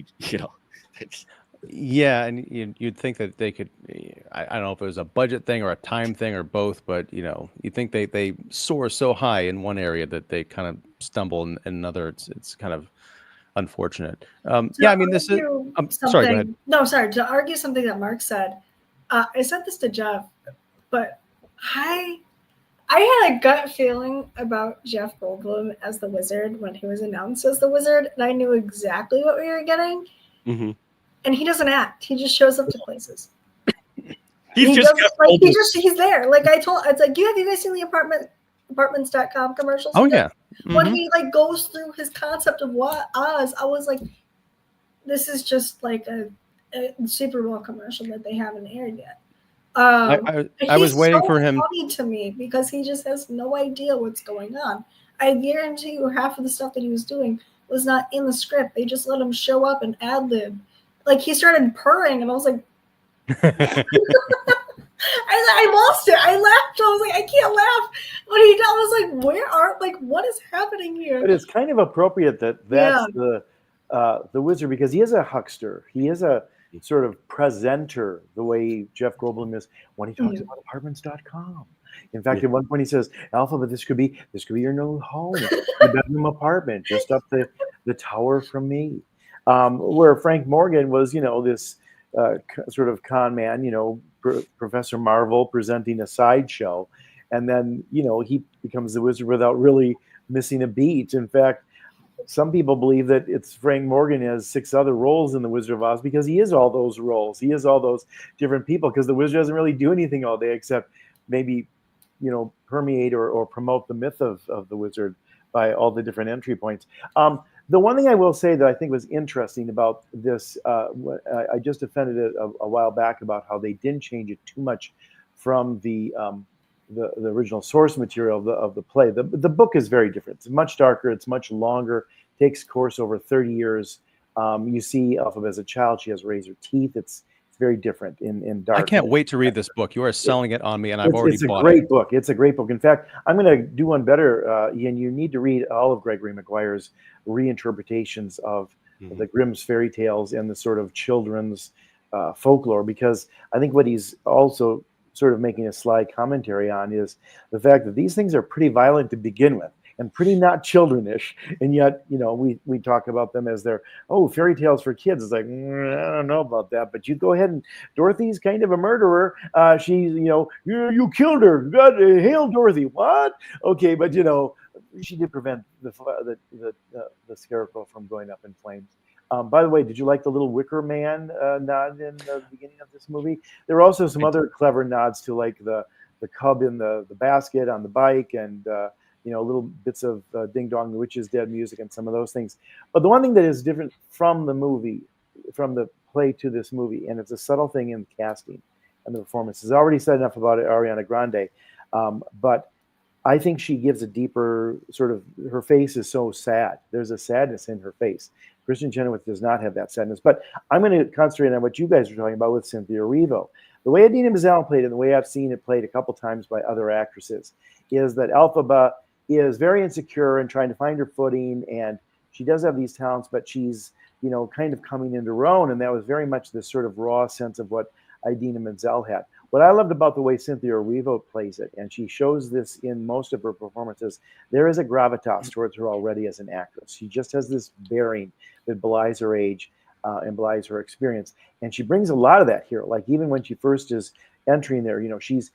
that's... Yeah, and you'd think that they could, I don't know if it was a budget thing or a time thing or both, but, you think they soar so high in one area that they kind of stumble in another. It's kind of unfortunate. Yeah, I mean, this is... sorry, go ahead. No, sorry. To argue something that Mark said, I said this to Jeff, but I had a gut feeling about Jeff Goldblum as the wizard when he was announced as the wizard, and I knew exactly what we were getting. Mm-hmm. And he doesn't act; he just shows up to places. He's there. Like it's like, have you guys seen the apartments.com commercials? Oh yeah. Mm-hmm. When he goes through his concept of what Oz, I was like, this is just like a Super Bowl commercial that they haven't aired yet. I was waiting for him. Funny to me because he just has no idea what's going on. I guarantee you, half of the stuff that he was doing was not in the script. They just let him show up and ad lib. Like he started purring, and I was like, I lost it. I laughed. I was like, I can't laugh. When he did, I was like, what is happening here? But it's kind of appropriate that's the wizard, because he is a huckster. He is a sort of presenter, the way Jeff Goldblum is when he talks about apartments.com. In fact, at one point he says, Elphaba, this could be your new home, a bedroom apartment just up the tower from me. Where Frank Morgan was, this sort of con man, Professor Marvel presenting a sideshow. and then he becomes the wizard without really missing a beat. In fact, some people believe that it's Frank Morgan has 6 other roles in the Wizard of Oz because he is all those roles. He is all those different people, because the wizard doesn't really do anything all day except maybe permeate or promote the myth of the wizard by all the different entry points. The one thing I will say that I think was interesting about this, I just defended it a while back about how they didn't change it too much from the original source material of the play. The book is very different. It's much darker. It's much longer. Takes course over 30 years. You see Elphaba as a child. She has razor teeth. It's very different in dark. I can't wait to read this book. You are selling it on me, and I've already bought it. It's a great book. It's a great book. In fact, I'm going to do one better, Ian. You need to read all of Gregory Maguire's reinterpretations of the Grimm's fairy tales and the sort of children's folklore, because I think what he's also sort of making a sly commentary on is the fact that these things are pretty violent to begin with and pretty not childrenish, and yet we talk about them as they're fairy tales for kids. It's like, I don't know about that, but you go ahead, and Dorothy's kind of a murderer. She's you killed her. God, hail Dorothy. What? Okay, but she did prevent the scarecrow from going up in flames. By the way, did you like the little Wicker Man nod in the beginning of this movie? There were also some other clever nods to, like, the cub in the basket on the bike, and little bits of Ding Dong the Witch is Dead music and some of those things. But the one thing that is different from the movie, from the play to this movie, and it's a subtle thing in casting and the performances. I already said enough about Ariana Grande, but I think she gives a deeper sort of, her face is so sad. There's a sadness in her face. Kristen Chenoweth does not have that sadness. But I'm going to concentrate on what you guys are talking about with Cynthia Erivo. The way Idina Menzel played it, and the way I've seen it played a couple times by other actresses, is that Elphaba is very insecure and trying to find her footing, and she does have these talents, but she's kind of coming into her own, and that was very much this sort of raw sense of what Idina Menzel had. What I loved about the way Cynthia Erivo plays it, and she shows this in most of her performances, there is a gravitas towards her already as an actress. She just has this bearing that belies her age and belies her experience, and she brings a lot of that here. Like, even when she first is entering there, she's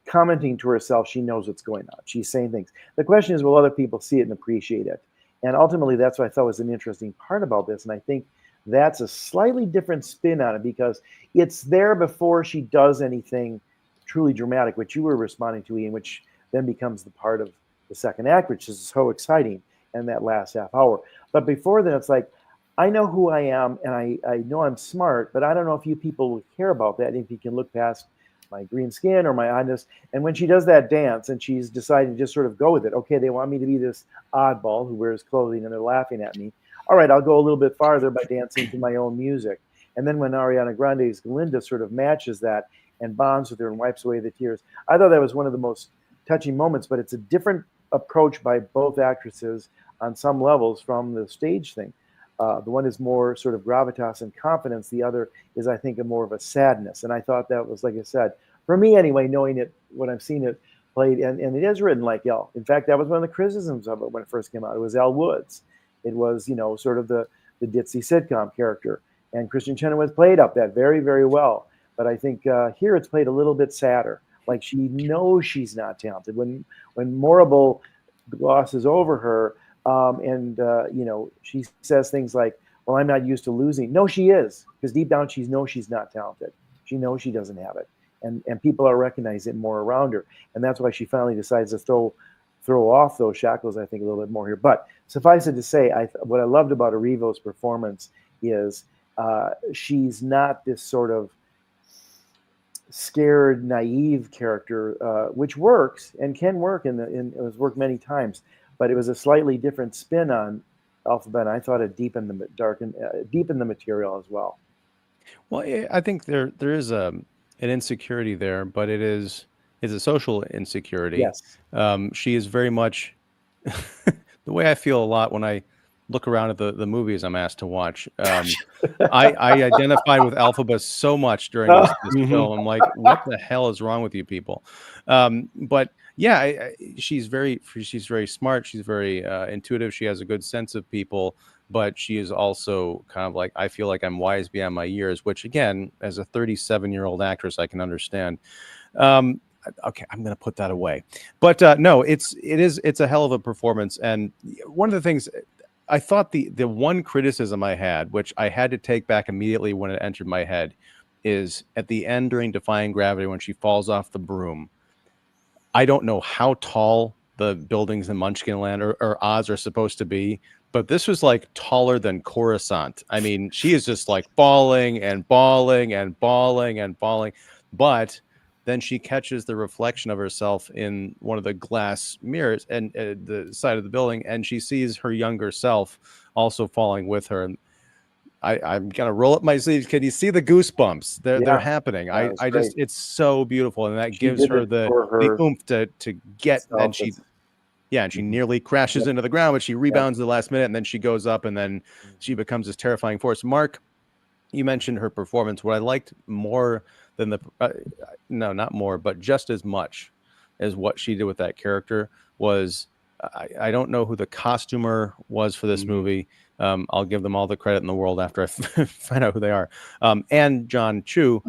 commenting to herself. She knows what's going on. She's saying things. The question is, will other people see it and appreciate it? And ultimately, that's what I thought was an interesting part about this. And I think that's a slightly different spin on it, because it's there before she does anything truly dramatic, which you were responding to, Ian, which then becomes the part of the second act, which is so exciting, and that last half hour. But before then, it's like, I know who I am, and I know I'm smart, but I don't know if you people will care about that, if you can look past my green skin or my oddness. And when she does that dance, and she's decided to just sort of go with it, okay, they want me to be this oddball who wears clothing, and they're laughing at me. All right, I'll go a little bit farther by dancing to my own music. And then when Ariana Grande's Galinda sort of matches that and bonds with her and wipes away the tears, I thought that was one of the most touching moments. But it's a different approach by both actresses on some levels from the stage thing. The one is more sort of gravitas and confidence. The other is, I think, more of a sadness. And I thought that was, like I said, for me anyway, knowing it, when I've seen it played, and it is written like Elle. In fact, that was one of the criticisms of it when it first came out. It was Elle Woods. It was, sort of the ditzy sitcom character. And Kristen Chenoweth played up that very, very well. But I think here it's played a little bit sadder. Like, she knows she's not talented. When Morrible glosses over her, she says things like, well, I'm not used to losing. No, she is. Because deep down, she knows she's not talented. She knows she doesn't have it. And people are recognizing it more around her. And that's why she finally decides to throw off those shackles, I think, a little bit more here. But suffice it to say, what I loved about Erivo's performance is she's not this sort of scared, naive character, which works and can work, and it has worked many times. But it was a slightly different spin on Elphaba, and I thought it deepened the material as well. Well, I think there is an insecurity there, but it's a social insecurity. Yes. She is very much the way I feel a lot when I look around at the movies I'm asked to watch. I identified with Elphaba so much during this film. I'm like, what the hell is wrong with you people? But yeah, she's very smart. She's very intuitive. She has a good sense of people, but she is also kind of like, I feel like I'm wise beyond my years, which again, as a 37-year-old actress, I can understand. okay, I'm going to put that away. But no, it's a hell of a performance. And one of the things I thought the one criticism I had, which I had to take back immediately when it entered my head, is at the end during Defying Gravity when she falls off the broom. I don't know how tall the buildings in Munchkinland or Oz are supposed to be, but this was like taller than Coruscant. I mean, she is just like bawling and bawling and bawling and bawling, but then she catches the reflection of herself in one of the glass mirrors and the side of the building, and she sees her younger self also falling with her. And I'm gonna roll up my sleeves. Can you see the goosebumps? They're happening. I just, it's so beautiful, and that gives her the oomph to get. And she, and she nearly crashes into the ground, but she rebounds at the last minute, and then she goes up, and then she becomes this terrifying force. Mark, you mentioned her performance. What I liked more than the no, not more, but just as much as what she did with that character was I don't know who the costumer was for this movie. I'll give them all the credit in the world after I find out who they are. And John Chu,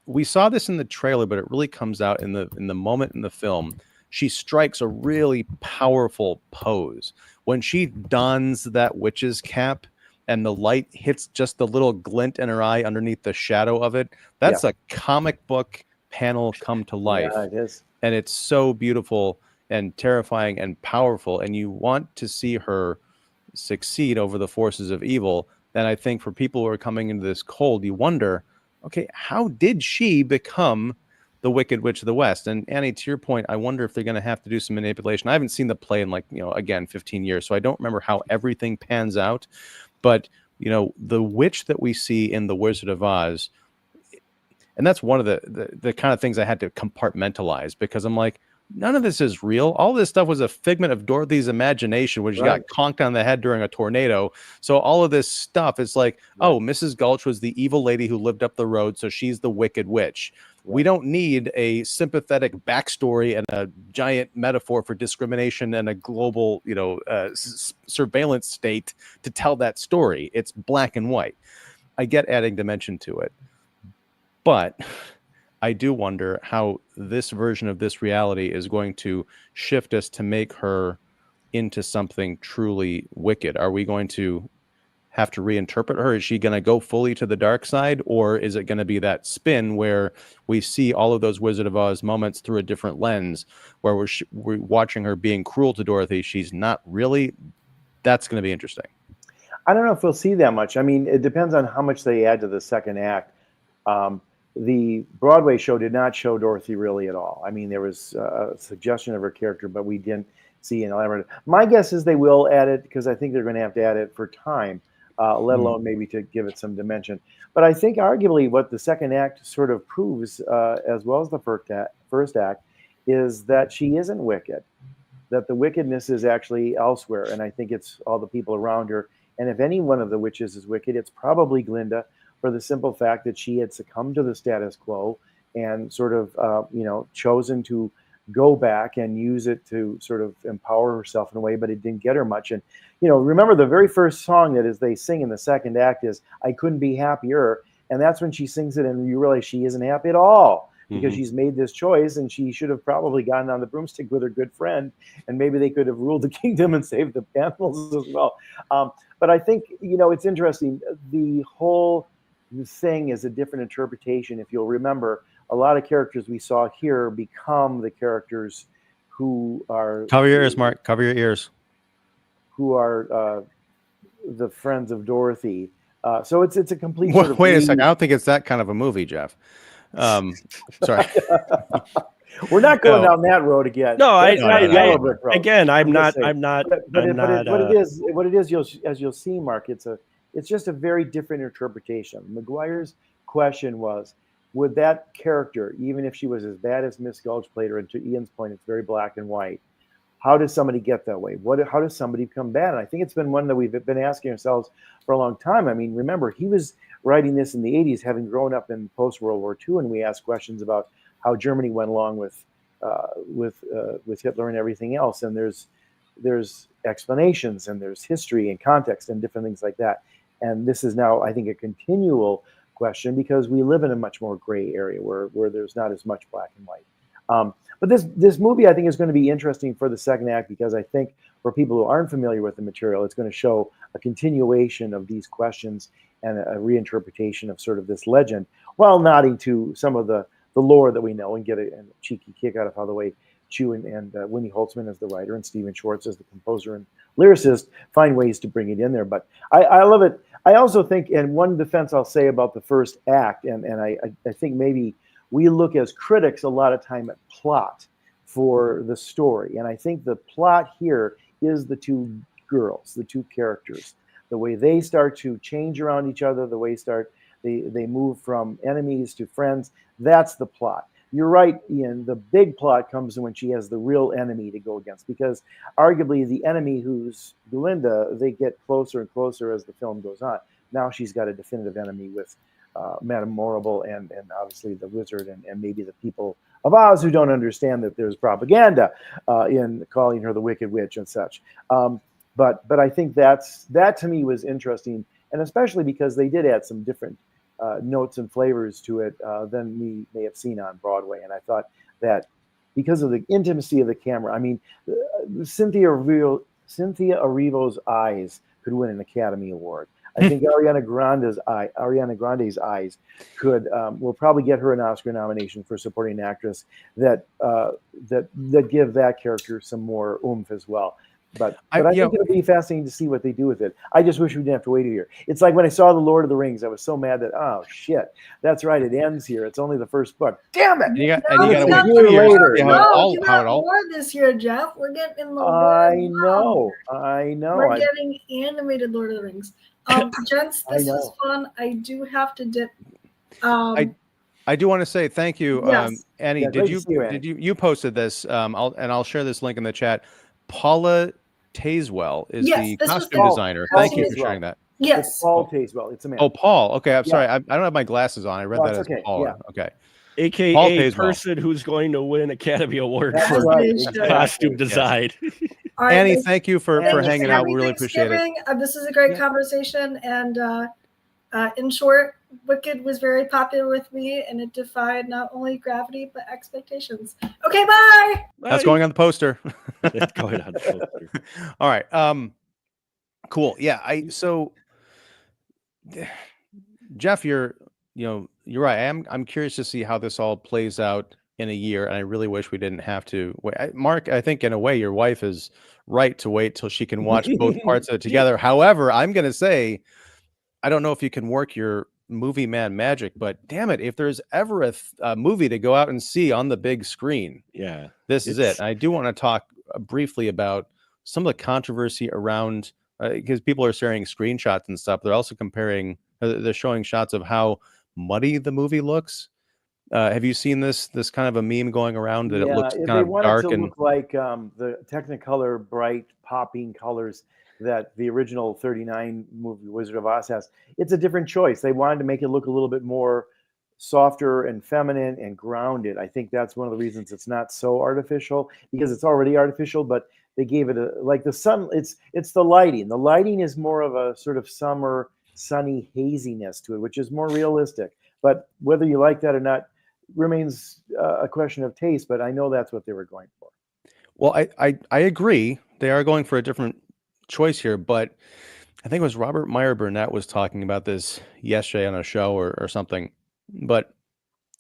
we saw this in the trailer, but it really comes out in the moment in the film. She strikes a really powerful pose when she dons that witch's cap and the light hits just the little glint in her eye underneath the shadow of it. That's a comic book panel come to life. Yeah, it is. And it's so beautiful and terrifying and powerful. And you want to see her succeed over the forces of evil. And I think for people who are coming into this cold, you wonder, okay, how did she become the Wicked Witch of the West? And Annie, to your point, I wonder if they're going to have to do some manipulation. I haven't seen the play in again, 15 years. So I don't remember how everything pans out. But, the witch that we see in The Wizard of Oz, and that's one of the kind of things I had to compartmentalize, because I'm like, none of this is real. All this stuff was a figment of Dorothy's imagination, which got conked on the head during a tornado. So all of this stuff is like, oh, Mrs. Gulch was the evil lady who lived up the road, so she's the Wicked Witch. We don't need a sympathetic backstory and a giant metaphor for discrimination and a global, surveillance state to tell that story. It's black and white. I get adding dimension to it, but I do wonder how this version of this reality is going to shift us to make her into something truly wicked. Are we going to have to reinterpret her? Is she going to go fully to the dark side, or is it going to be that spin where we see all of those Wizard of Oz moments through a different lens, where we're watching her being cruel to Dorothy? She's not really. That's going to be interesting. I don't know if we'll see that much. I mean, it depends on how much they add to the second act. The Broadway show did not show Dorothy really at all. I mean, there was a suggestion of her character, but we didn't see an elaborate. My guess is they will add it, because I think they're going to have to add it for time. Let alone maybe to give it some dimension. But I think arguably what the second act sort of proves, as well as the first act, is that she isn't wicked, that the wickedness is actually elsewhere. And I think it's all the people around her. And if any one of the witches is wicked, it's probably Glinda, for the simple fact that she had succumbed to the status quo and sort of, chosen to go back and use it to sort of empower herself in a way, but it didn't get her much. And, remember the very first song that is they sing in the second act is "I Couldn't Be Happier." And that's when she sings it and you realize she isn't happy at all, because she's made this choice, and she should have probably gotten on the broomstick with her good friend, and maybe they could have ruled the kingdom and saved the animals as well. But I think, it's interesting. The whole thing is a different interpretation. If you'll remember, a lot of characters we saw here become the characters who are... Cover your ears, Mark. Cover your ears. Who are the friends of Dorothy. So it's a complete... Wait a second. I don't think it's that kind of a movie, Jeff. Sorry. We're not going down that road again. No, I'm not. What it is, as you'll see, Mark, it's just a very different interpretation. McGuire's question was, would that character, even if she was as bad as Miss Gulch played her, and to Ian's point, it's very black and white, how does somebody get that way? How does somebody become bad? And I think it's been one that we've been asking ourselves for a long time. I mean, remember, he was writing this in the 80s, having grown up in post-World War II, and we asked questions about how Germany went along with Hitler and everything else. And there's explanations, and there's history and context and different things like that. And this is now, I think, a continual question, because we live in a much more gray area where there's not as much black and white. But this movie, I think, is going to be interesting for the second act, because I think for people who aren't familiar with the material, it's going to show a continuation of these questions and a reinterpretation of sort of this legend, while nodding to some of the lore that we know, and get a cheeky kick out of how the way Chu and Winnie Holtzman as the writer and Stephen Schwartz as the composer and lyricist find ways to bring it in there. But I love it. I also think, and one defense I'll say about the first act, and I think maybe we look as critics a lot of time at plot for the story. And I think the plot here is the two girls, the two characters, the way they start to change around each other, the way they move from enemies to friends. That's the plot. You're right, Ian. The big plot comes when she has the real enemy to go against, because arguably the enemy, who's Galinda, they get closer and closer as the film goes on. Now she's got a definitive enemy with Madame Morrible and obviously the wizard and maybe the people of Oz, who don't understand that there's propaganda in calling her the Wicked Witch and such. But I think that to me was interesting, and especially because they did add some different notes and flavors to it than we may have seen on Broadway. And I thought that because of the intimacy of the camera, I mean, Cynthia Erivo's eyes could win an Academy Award. I think Ariana Grande's eyes will probably get her an Oscar nomination for supporting actress that give that character some more oomph as well. But I think it'll be fascinating to see what they do with it. I just wish we didn't have to wait a year. It's like when I saw The Lord of the Rings, I was so mad that, oh shit, that's right, it ends here. It's only the first book. Damn it! You got to wait 2 years to see how it all. More this year, Jeff. We're getting the. I know. We're getting animated Lord of the Rings. Gents, this was fun. I do have to dip. I do want to say thank you, yes. Annie. Yeah, did you posted this? I'll share this link in the chat. Paula Tazewell is the costume designer. Thank you for sharing that. Yes, it's Paul Tazewell. It's a man. Oh, Paul. Okay, I'm sorry. I don't have my glasses on. I read that as Paula. Yeah. Okay. AKA person who's going to win Academy Award for costume design. All right, Annie, thank you for hanging out. We really appreciate it. This is a great conversation, and in short, Wicked was very popular with me, and it defied not only gravity but expectations. Okay, bye. That's going on the poster. That's going on the poster. All right. Cool. Yeah. So Jeff, you're right. I'm curious to see how this all plays out in a year, and I really wish we didn't have to wait. Mark, I think in a way your wife is right to wait till she can watch both parts of it together. However, I'm going to say, I don't know if you can work your movie man magic, but damn it, if there's ever a movie to go out and see on the big screen, this is it. And I do want to talk briefly about some of the controversy around, because people are sharing screenshots and stuff. They're also comparing, they're showing shots of how muddy the movie looks. Have you seen this kind of a meme going around that it looks kind of dark and look like the Technicolor bright popping colors that the original 39 movie Wizard of Oz has? It's a different choice. They wanted to make it look a little bit more softer and feminine and grounded. I think that's one of the reasons it's not so artificial, because it's already artificial, but they gave it like the sun. It's the lighting. The lighting is more of a sort of summer sunny haziness to it, which is more realistic. But whether you like that or not remains a question of taste. But I know that's what they were going for. Well, I agree. They are going for a different choice here, but I think it was Robert Meyer Burnett was talking about this yesterday on a show or something, but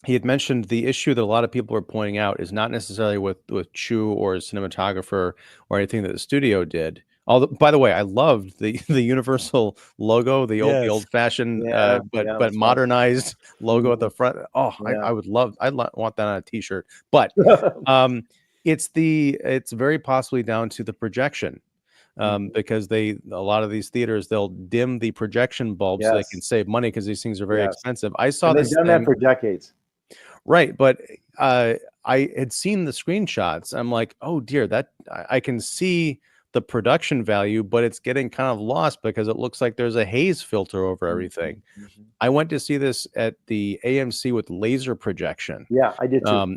he had mentioned the issue that a lot of people are pointing out is not necessarily with Chu or his cinematographer or anything that the studio did. Although, by the way, I loved the Universal logo, the old fashioned but modernized logo at the front. Oh, I would love. I'd want that on a T-shirt. But it's very possibly down to the projection. Because a lot of these theaters, they'll dim the projection bulbs so they can save money, because these things are very expensive. I saw they've done that for decades. Right, but I had seen the screenshots. I'm like, oh dear, that I can see the production value, but it's getting kind of lost because it looks like there's a haze filter over everything. I went to see this at the AMC with laser projection. Yeah, I did too.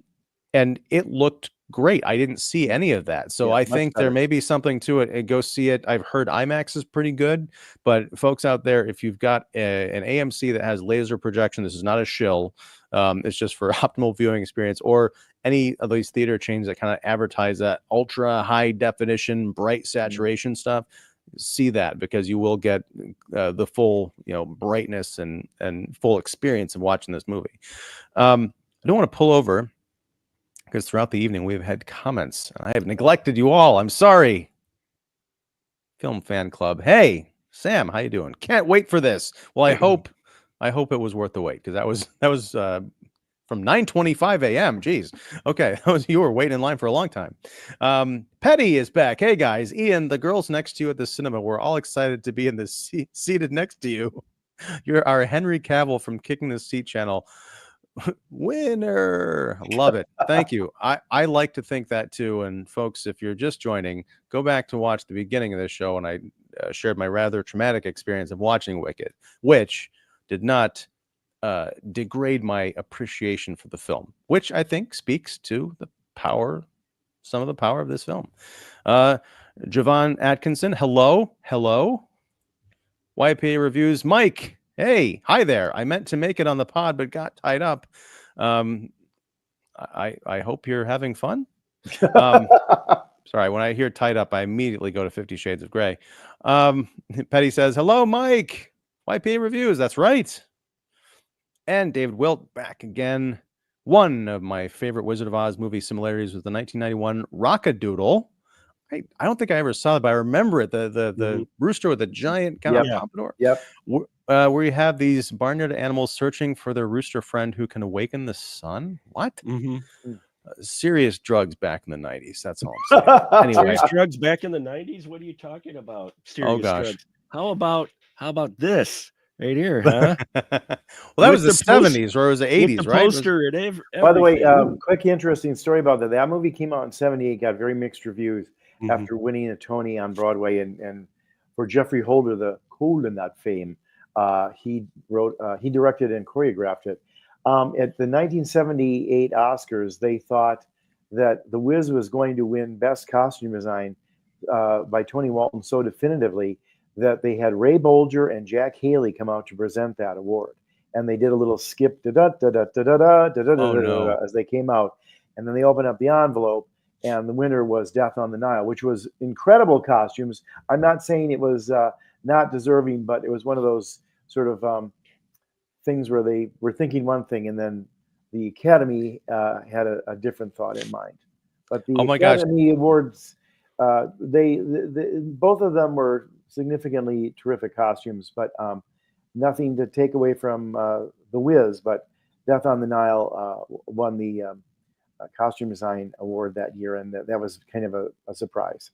And it looked great. I didn't see any of that. So I think there may be something to it, and go see it. I've heard IMAX is pretty good, but folks out there, if you've got an AMC that has laser projection, this is not a shill. It's just for optimal viewing experience, or any of these theater chains that kind of advertise that ultra high definition, bright saturation stuff, see that, because you will get the full, brightness and full experience of watching this movie. I don't want to pull over because throughout the evening we've had comments. I have neglected you all. I'm sorry. Film Fan Club. Hey, Sam, how you doing? Can't wait for this. Well, I hope it was worth the wait, because that was from 9:25 a.m. Jeez. Okay, you were waiting in line for a long time. Petty is back. Hey guys, Ian, the girls next to you at the cinema were all excited to be in the seated next to you. You're our Henry Cavill from Kicking the Seat channel. Winner. Love it. Thank you. I like to think that too. And folks, if you're just joining, go back to watch the beginning of this show, and I shared my rather traumatic experience of watching Wicked, which did not degrade my appreciation for the film, which I think speaks to some of the power of this film. Javon Atkinson, hello. YPA Reviews, Mike. Hey, hi there. I meant to make it on the pod, but got tied up. I hope you're having fun. Sorry, when I hear tied up, I immediately go to 50 Shades of Grey. Petty says, hello, Mike. YPA Reviews, that's right. And David Wilt back again. One of my favorite Wizard of Oz movie similarities was the 1991 Rockadoodle. I don't think I ever saw it, but I remember it. The rooster with the giant kind of pompadour. Yep. Where you have these barnyard animals searching for their rooster friend who can awaken the sun. What? Serious drugs back in the 90s. That's all I'm saying. Anyway, serious drugs back in the 90s. What are you talking about? Serious drugs. How about this right here? Huh? Well, that was the 70s, or it was the 80s, right? Poster By the way, quick interesting story about that. That movie came out in '78, got very mixed reviews after winning a Tony on Broadway, and for Jeffrey Holder, the cool in that fame. He directed and choreographed it. At the 1978 Oscars, they thought that The Wiz was going to win Best Costume Design by Tony Walton so definitively that they had Ray Bolger and Jack Haley come out to present that award. And they did a little skip as they came out. And then they opened up the envelope, and the winner was Death on the Nile, which was incredible costumes. I'm not saying it was not deserving, but it was one of those sort of things where they were thinking one thing, and then the Academy had a different thought in mind. But the Academy Awards, they both of them were significantly terrific costumes, but nothing to take away from The Wiz. But Death on the Nile won the costume design award that year, and that was kind of a surprise.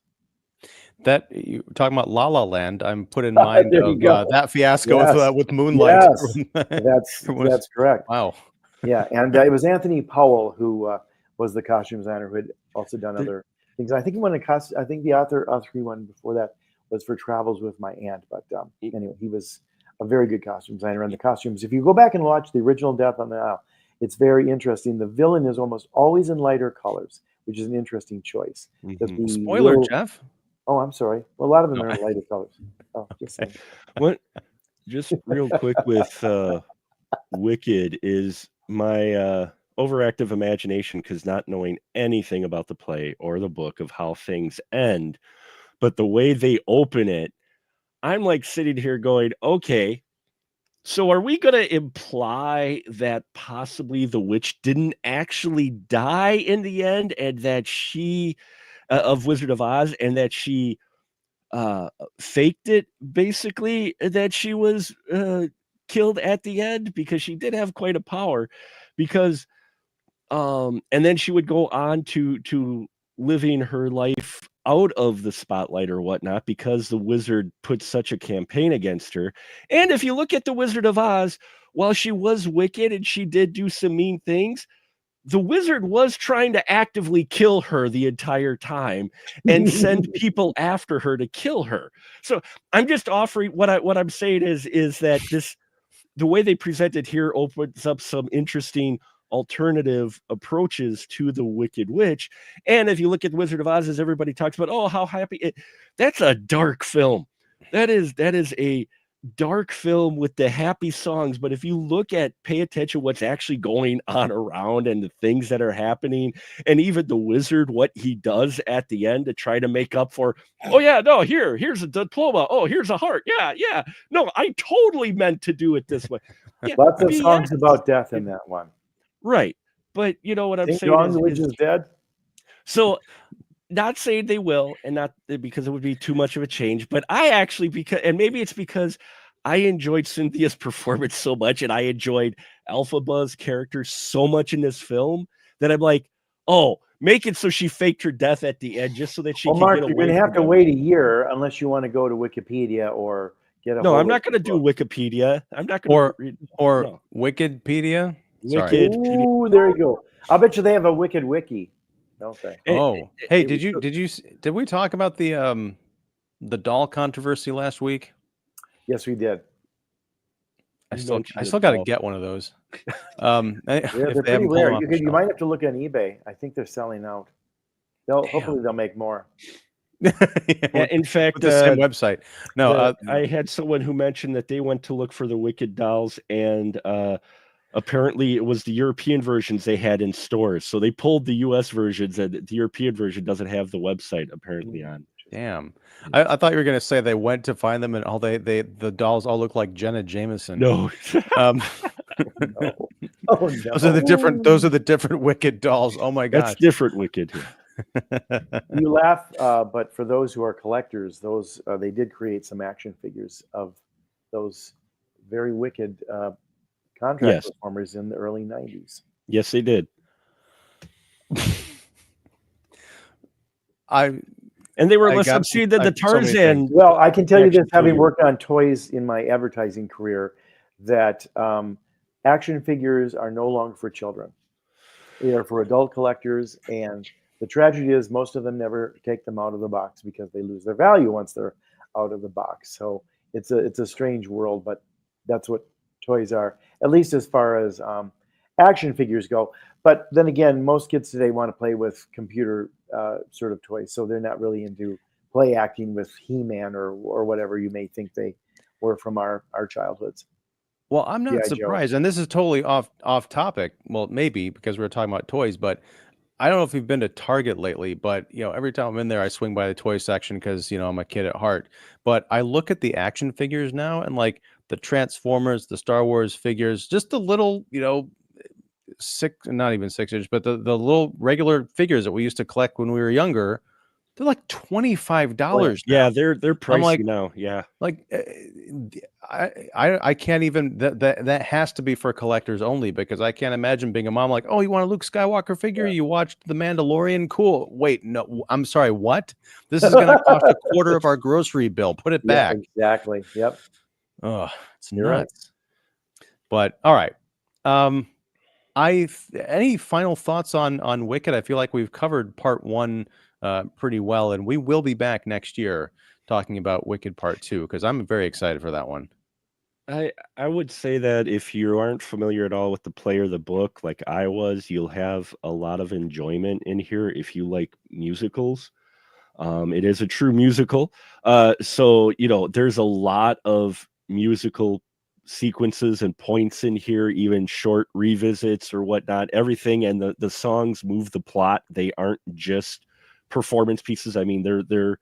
That you talking about La La Land, I'm put in mind of that fiasco with Moonlight. Yes, that's correct. Wow. Yeah, and it was Anthony Powell who was the costume designer, who had also done other things. I think he won I think the Arthur one before that was for Travels with My Aunt. But anyway, he was a very good costume designer. And the costumes, if you go back and watch the original Death on the Nile, it's very interesting. The villain is almost always in lighter colors, which is an interesting choice. Spoiler, Jeff. Oh, I'm sorry. Well, a lot of them are in lighter colors. Oh, just saying. Just real quick with Wicked is my overactive imagination, because not knowing anything about the play or the book of how things end, but the way they open it, I'm like sitting here going, okay, so are we going to imply that possibly the witch didn't actually die in the end, and that she of Wizard of Oz, and that she faked it, basically, that she was killed at the end, because she did have quite a power, because and then she would go on to living her life out of the spotlight or whatnot, because the wizard put such a campaign against her. And if you look at the Wizard of Oz, while she was wicked and she did do some mean things, the wizard was trying to actively kill her the entire time and send people after her to kill her. So I'm just offering what I'm saying is that the way they present it here opens up some interesting alternative approaches to the Wicked Witch. And if you look at the Wizard of Oz, as everybody talks about, oh, how happy that's a dark film. That is a dark film with the happy songs, but if you pay attention what's actually going on around and the things that are happening, and even the wizard, what he does at the end to try to make up for, oh yeah, no, here's a diploma, oh, here's a heart, yeah, no, I totally meant to do it this way. Yeah, Lots of songs about death in that one. Right. But you know what I'm Ding saying dong, the witch is dead. So not saying they will, and not because it would be too much of a change, but I actually, and maybe it's because I enjoyed Cynthia's performance so much, and I enjoyed Elphaba's character so much in this film that I'm like, oh, make it so she faked her death at the end just so that she can Mark, get away. you're going to have to wait a year unless you want to go to Wikipedia or get a. No, I'm not going to do Wikipedia. I'm not going to read or Wikipedia. Wicked. Ooh, there you go. I'll bet you they have a Wicked Wiki, don't they? Oh, hey, did we talk about the doll controversy last week? Yes, we did. I still got to get one of those. They're pretty rare. You might have to look on eBay. I think they're selling out. Hopefully they'll make more. In fact, the same website. No, I had someone who mentioned that they went to look for the Wicked dolls, and apparently it was the European versions they had in stores. So they pulled the US versions, and the European version doesn't have the website apparently on. Damn. I thought you were going to say they went to find them and the dolls all look like Jenna Jameson. No. No. Oh, no. Those are the different Wicked dolls. Oh my gosh. That's different Wicked. You laugh, but for those who are collectors, they did create some action figures of those very Wicked contract performers in the early 90s. Yes, they did. And they were less obscene than the Tarzan. Well, I can tell you this, having worked on toys in my advertising career, that action figures are no longer for children. They are for adult collectors, and the tragedy is most of them never take them out of the box because they lose their value once they're out of the box. So it's a strange world, but that's what toys are, at least as far as action figures go. But then again, most kids today want to play with computer sort of toys, so they're not really into play acting with He-Man or whatever you may think they were from our childhoods. Well, I'm not surprised, and this is totally off topic. Well, maybe because we were talking about toys, but I don't know if you've been to Target lately, but every time I'm in there, I swing by the toy section because I'm a kid at heart. But I look at the action figures now, and like the Transformers, the Star Wars figures, just the little, not even 6-inch, but the little regular figures that we used to collect when we were younger, they're like $25. Yeah, they're pricey now. Yeah, like I can't even. That has to be for collectors only, because I can't imagine being a mom like, oh, you want a Luke Skywalker figure? You watched The Mandalorian? Cool. Wait, no, I'm sorry. What? This is going to cost a quarter of our grocery bill. Put it back. Exactly. Yep. Oh, it's nuts. Right. But all right. Any final thoughts on Wicked? I feel like we've covered part 1 pretty well, and we will be back next year talking about Wicked Part 2 because I'm very excited for that one. I would say that if you aren't familiar at all with the play or the book like I was, you'll have a lot of enjoyment in here if you like musicals. It is a true musical. So there's a lot of musical sequences and points in here, even short revisits or whatnot, everything, and the songs move the plot. They aren't just performance pieces. I mean, they're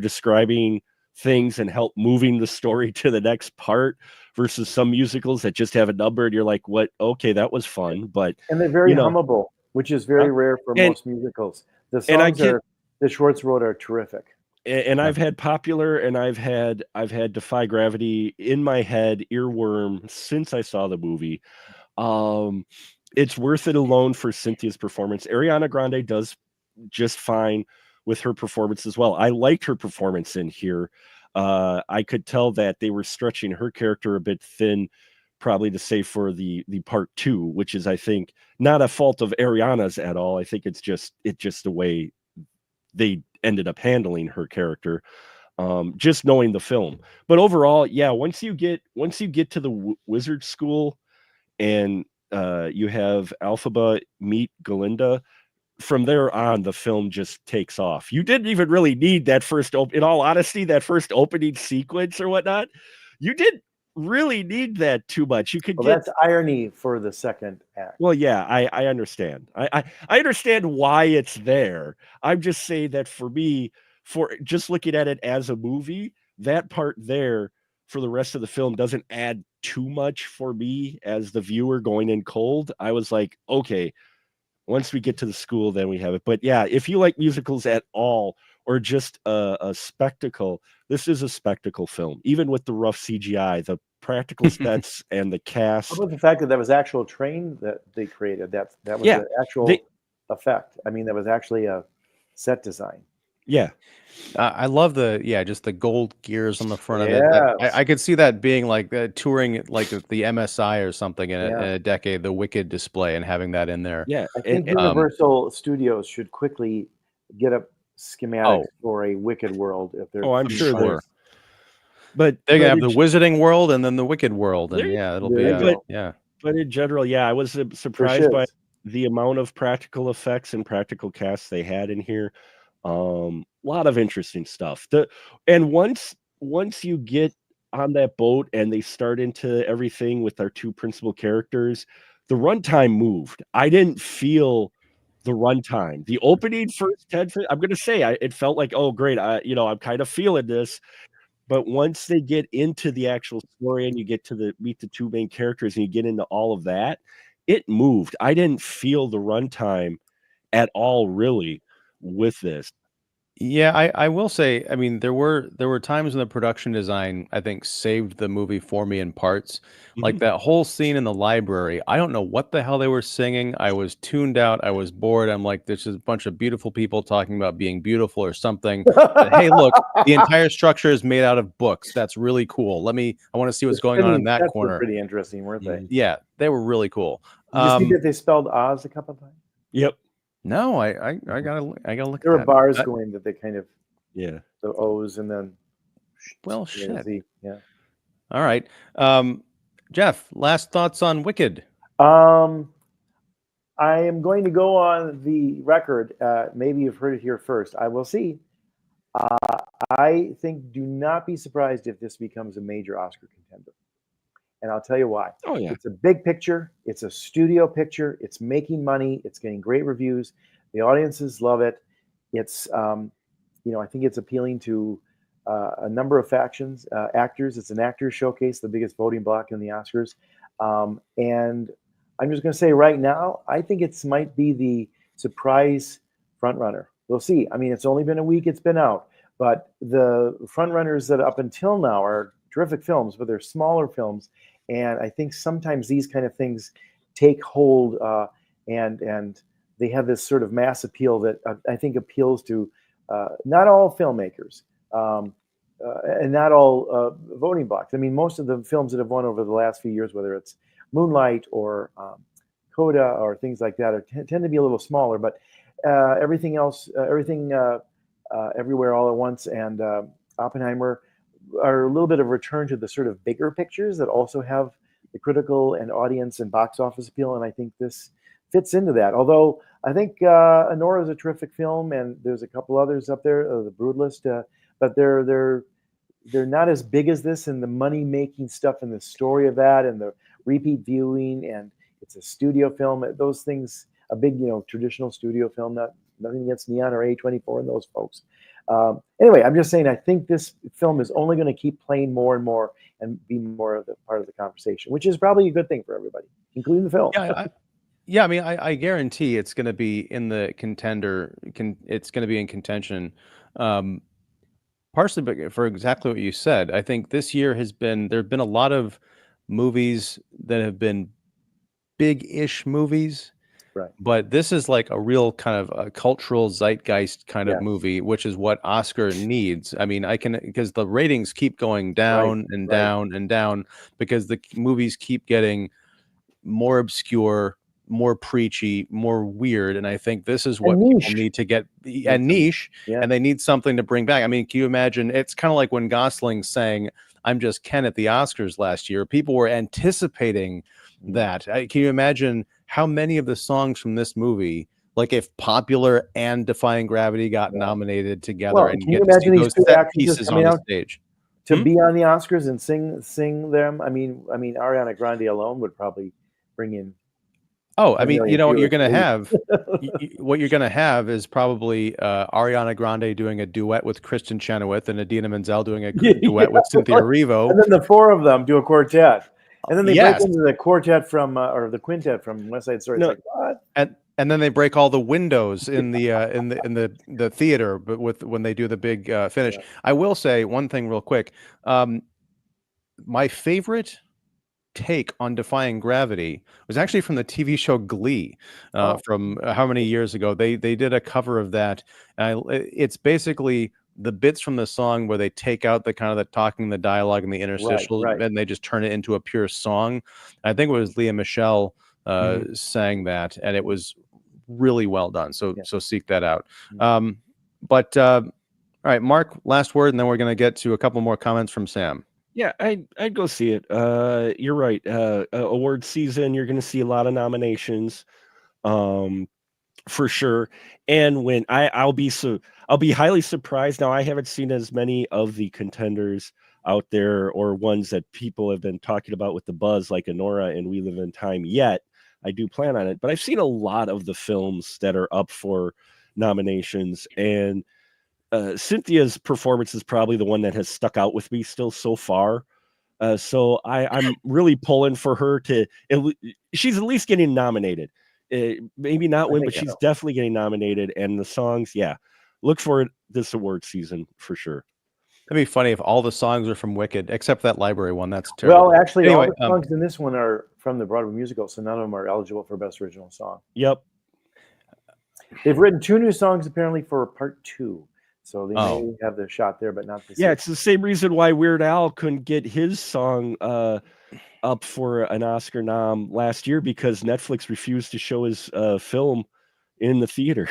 describing things and help moving the story to the next part, versus some musicals that just have a number and you're like, what? Okay, that was fun. But they're very hummable, which is very rare for most musicals. The songs the Schwartz wrote are terrific. And I've had Popular and I've had Defy Gravity in my head, earworm, since I saw the movie. It's worth it alone for Cynthia's performance. Ariana Grande does just fine with her performance as well. I liked her performance in here. I could tell that they were stretching her character a bit thin, probably to say for the part 2, which is, I think, not a fault of Ariana's at all. I think it's just the way they ended up handling her character, just knowing the film. But overall, yeah, once you get to the wizard school and you have Elphaba meet Galinda, from there on the film just takes off. You didn't even really need that first in all honesty, that first opening sequence or whatnot. You did really need that too much. You could Well, get that's irony for the second act. well, yeah, I understand. I understand why it's there. I'm just saying that for me, for just looking at it as a movie, that part there for the rest of the film doesn't add too much for me as the viewer going in cold. I was like, okay, once we get to the school, then we have it. But yeah, if you like musicals at all or just a spectacle, this is a spectacle film, even with the rough CGI, the practical sets and the cast. How about the fact that that was actual train that they created? That was Yeah, an actual effect. I mean, that was actually a set design. Yeah. I love just the gold gears on the front of it. Yes. I could see that being like touring like the MSI or something in Yeah. a decade, the Wicked display, and having that in there. Yeah. I think Universal Studios should quickly get up schematics for a Wicked world if they're. Oh, I'm sure Sure. there's. But They're gonna have in the Wizarding World and then the Wicked World, and There- yeah, it'll there be you go. yeah. But in general, yeah, I was surprised by Shiz. the amount of practical effects and practical casts they had in here. A lot of interesting stuff. And once you get on that boat and they start into everything with our two principal characters, the runtime moved. I didn't feel the runtime. The opening first 10, I'm gonna say it felt like, oh great, I'm kind of feeling this. But once they get into the actual story and you get to meet the two main characters and you get into all of that, it moved. I didn't feel the runtime at all, really, with this. Yeah, I will say, I mean, there were times when the production design, I think, saved the movie for me in parts. Like that whole scene in the library. I don't know what the hell they were singing. I was tuned out. I was bored. I'm like, this is a bunch of beautiful people talking about being beautiful or something. But, hey, look, the entire structure is made out of books. That's really cool. I want to see what's going on in that corner. Pretty interesting, weren't they? Yeah, they were really cool. Did you see that they spelled Oz a couple of times? Yep. No, I gotta look There at were that. bars going that they kind of Yeah. the O's and then. Well, shit. Yeah. All right. Jeff, last thoughts on Wicked? I am going to go on the record. Maybe you've heard it here first. I will see. I think do not be surprised if this becomes a major Oscar contender. And I'll tell you why. Oh, yeah. It's a big picture. It's a studio picture. It's making money. It's getting great reviews. The audiences love it. It's, I think it's appealing to a number of factions, actors. It's an actors showcase, the biggest voting block in the Oscars. And I'm just going to say right now, I think it might be the surprise frontrunner. We'll see. I mean, it's only been a week. It's been out. But the frontrunners that up until now are terrific films, but they're smaller films. And I think sometimes these kind of things take hold and they have this sort of mass appeal that I think appeals to not all filmmakers and not all voting blocks. I mean, most of the films that have won over the last few years, whether it's Moonlight or Coda or things like that, tend to be a little smaller. But everything else, Everywhere All at Once and Oppenheimer are a little bit of a return to the sort of bigger pictures that also have the critical and audience and box office appeal. And I think this fits into that. Although I think Honora is a terrific film, and there's a couple others up there, the Brood List, but they're not as big as this, and the money making stuff and the story of that and the repeat viewing, and it's a studio film. Those things, a big traditional studio film. Nothing against Neon or A24 and those folks. Anyway, I'm just saying I think this film is only going to keep playing more and more and be more of the part of the conversation, which is probably a good thing for everybody, including the film. Yeah, I mean, I guarantee it's going to be in the contender. It's going to be in contention, partially for exactly what you said. I think this year there have been a lot of movies that have been big-ish movies. Right. But this is like a real kind of a cultural zeitgeist kind of movie, which is what Oscar needs. I mean, because the ratings keep going down and down and down because the movies keep getting more obscure, more preachy, more weird. And I think this is what people need to get niche, and they need something to bring back. I mean, can you imagine? It's kind of like when Gosling sang "I'm Just Ken" at the Oscars last year. People were anticipating that. Can you imagine how many of the songs from this movie, like if Popular and Defying Gravity got nominated together, and can you imagine these two set actors pieces on coming the out? stage? to be on the Oscars and sing them. I mean, Ariana Grande alone would probably bring in. Oh, I mean, you know what you're going to have? What you're going to have is probably Ariana Grande doing a duet with Kristen Chenoweth and Idina Menzel doing a duet with Cynthia Erivo. And then the four of them do a quartet. And then they break Yes. into the quartet from, or the quintet from West Side Story. No. It's like, what? And then they break all the windows in the theater, but when they do the big finish. Yeah. I will say one thing real quick. My favorite take on defying gravity was actually from the TV show Glee, from how many years ago. They did a cover of that. It's basically the bits from the song where they take out the kind of the talking, the dialogue, and the interstitials, Right. and they just turn it into a pure song. I think it was Leah Michelle sang that, and it was really well done. So seek that out. All right, Mark, last word, and then we're going to get to a couple more comments from Sam. Yeah, I'd go see it. You're right. Award season, you're going to see a lot of nominations, for sure. And when I'll be highly surprised. Now, I haven't seen as many of the contenders out there or ones that people have been talking about with the buzz, like Anora and We Live in Time yet. I do plan on it, but I've seen a lot of the films that are up for nominations, and Cynthia's performance is probably the one that has stuck out with me still so far. So I'm really pulling for her to. She's at least getting nominated. Maybe not win, but she's definitely getting nominated. And the songs, look for it this award season for sure. It'd be funny if all the songs are from Wicked, except that library one. That's terrible. Well, actually, anyway, all the songs in this one are from the Broadway musical, so none of them are eligible for Best Original Song. Yep. They've written 2 new songs apparently for part 2. So they may have the shot there, but not the it's the same reason why Weird Al couldn't get his song up for an Oscar nom last year, because Netflix refused to show his film in the theater.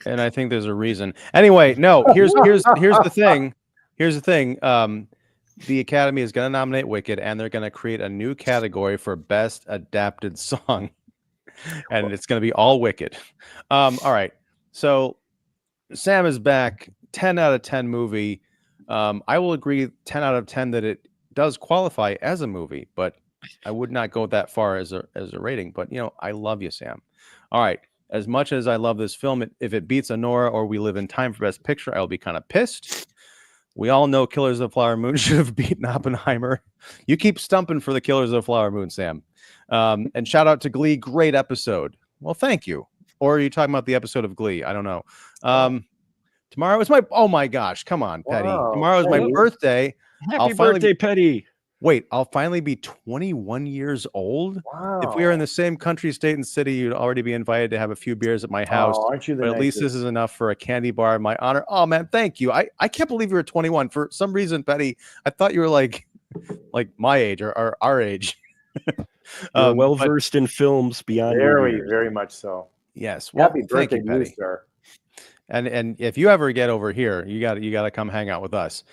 And I think there's a reason. Anyway, no, here's the thing. Here's the thing. The Academy is going to nominate Wicked, and they're going to create a new category for Best Adapted Song. And it's going to be all Wicked. All right. So Sam is back. 10 out of 10 movie. I will agree 10 out of 10 that it does qualify as a movie, but I would not go that far as a rating. But, I love you, Sam. All right. As much as I love this film, if it beats Anora or We Live in Time for Best Picture, I'll be kind of pissed. We all know Killers of the Flower Moon should have beaten Oppenheimer. You keep stumping for the Killers of the Flower Moon, Sam. And shout out to Glee. Great episode. Well, thank you. Or are you talking about the episode of Glee? I don't know. Tomorrow is oh my gosh. Come on, Petty. Wow, Tomorrow is my birthday. Happy birthday, Petty. Wait, I'll finally be 21 years old. Wow. If we are in the same country, state, and city, you'd already be invited to have a few beers at my house. Aren't you the but at least this is enough for a candy bar in my honor. Oh man, thank you. I can't believe you were 21. For some reason, Petty, I thought you were like my age or our age. Well versed in films beyond very much so. Yes. Well, happy birthday, thank you, Petty. sir. And if you ever get over here, you got to come hang out with us.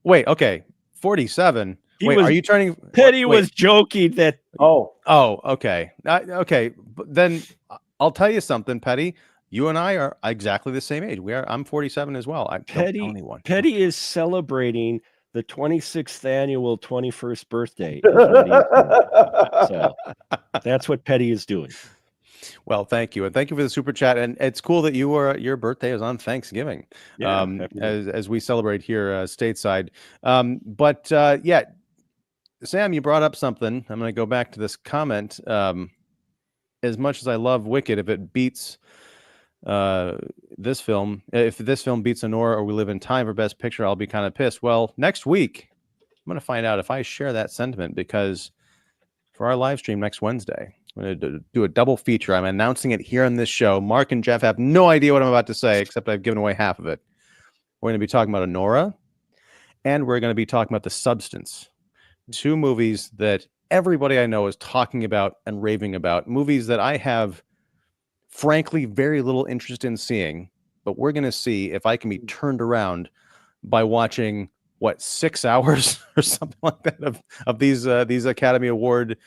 Wait, okay, 47. Are you turning? Petty was joking that. Oh, okay. Okay, but then I'll tell you something, Petty. You and I are exactly the same age. I'm 47 as well. Petty is celebrating the 26th annual 21st birthday. So that's what Petty is doing. Well, thank you, and thank you for the super chat. And it's cool that your birthday is on Thanksgiving, as we celebrate here stateside. But Sam, you brought up something. I'm going to go back to this comment. As much as I love Wicked, if it beats this film, if this film beats Anora or We Live in Time for Best Picture, I'll be kind of pissed. Well, next week, I'm going to find out if I share that sentiment, because for our live stream next Wednesday, I'm going to do a double feature. I'm announcing it here on this show. Mark and Jeff have no idea what I'm about to say, except I've given away half of it. We're going to be talking about Anora, and we're going to be talking about The Substance. 2 movies that everybody I know is talking about and raving about. Movies that I have, frankly, very little interest in seeing. But we're going to see if I can be turned around by watching 6 hours or something like that of these Academy Award,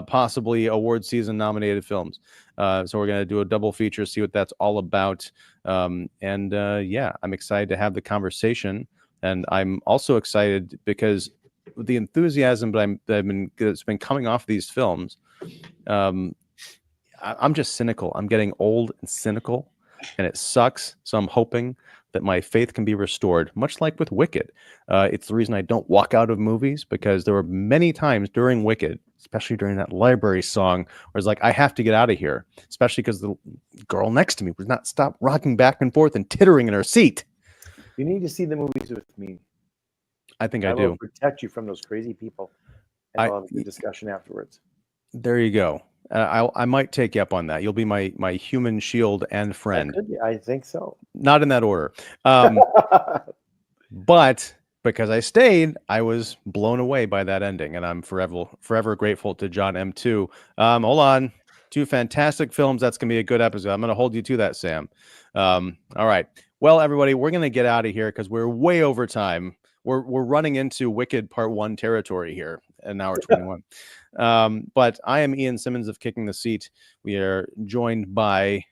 possibly award season nominated films. So we're going to do a double feature, see what that's all about. I'm excited to have the conversation And I'm also excited because the enthusiasm that's been coming off these films, I'm just cynical. I'm getting old and cynical, and it sucks. So I'm hoping that my faith can be restored, much like with Wicked. It's the reason I don't walk out of movies, because there were many times during Wicked, especially during that library song, where it's like, I have to get out of here, especially because the girl next to me would not stop rocking back and forth and tittering in her seat. You need to see the movies with me. I think I I will do. protect you from those crazy people. And we'll have a good discussion afterwards. There you go. I might take you up on that. You'll be my human shield and friend. I think so. Not in that order. But because I stayed, I was blown away by that ending, and I'm forever grateful to Jon M too. Hold on. 2 fantastic films. That's going to be a good episode. I'm going to hold you to that, Sam. All right. Well, everybody, we're going to get out of here because we're way over time. We're running into Wicked Part 1 territory here at an hour 21. But I am Ian Simmons of Kicking the Seat. We are joined by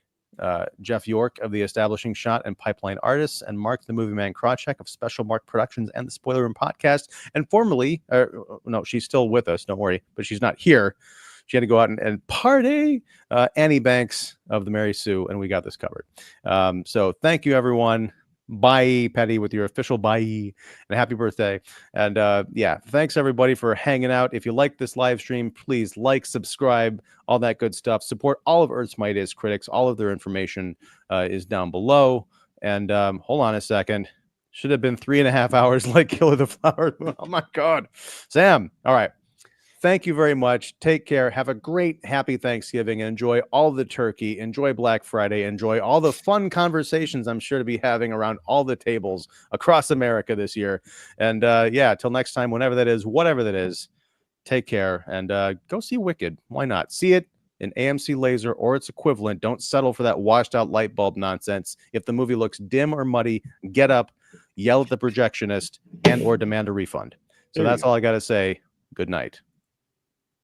Jeff York of The Establishing Shot and Pipeline Artists, and Mark the Movie Man Krawcheck of Special Mark Productions and the Spoiler Room Podcast. And formerly, no, she's still with us, don't worry, but she's not here. She had to go out and party. Annie Banks of the Mary Sue, and we got this covered. So thank you, everyone. Bye, Patty, with your official bye, and happy birthday. And yeah, thanks everybody for hanging out. If you like this live stream, please like, subscribe, all that good stuff. Support all of Earth's Mightiest Critics. All of their information is down below. And hold on a second. Should have been 3.5 hours like Kill of the Flower. Oh my God. Sam. All right. Thank you very much. Take care. Have a great, happy Thanksgiving. And enjoy all the turkey. Enjoy Black Friday. Enjoy all the fun conversations I'm sure to be having around all the tables across America this year. And yeah, till next time, whenever that is, whatever that is, take care and go see Wicked. Why not? See it in AMC Laser or its equivalent. Don't settle for that washed out light bulb nonsense. If the movie looks dim or muddy, get up, yell at the projectionist, and or demand a refund. So that's all I got to say. Good night.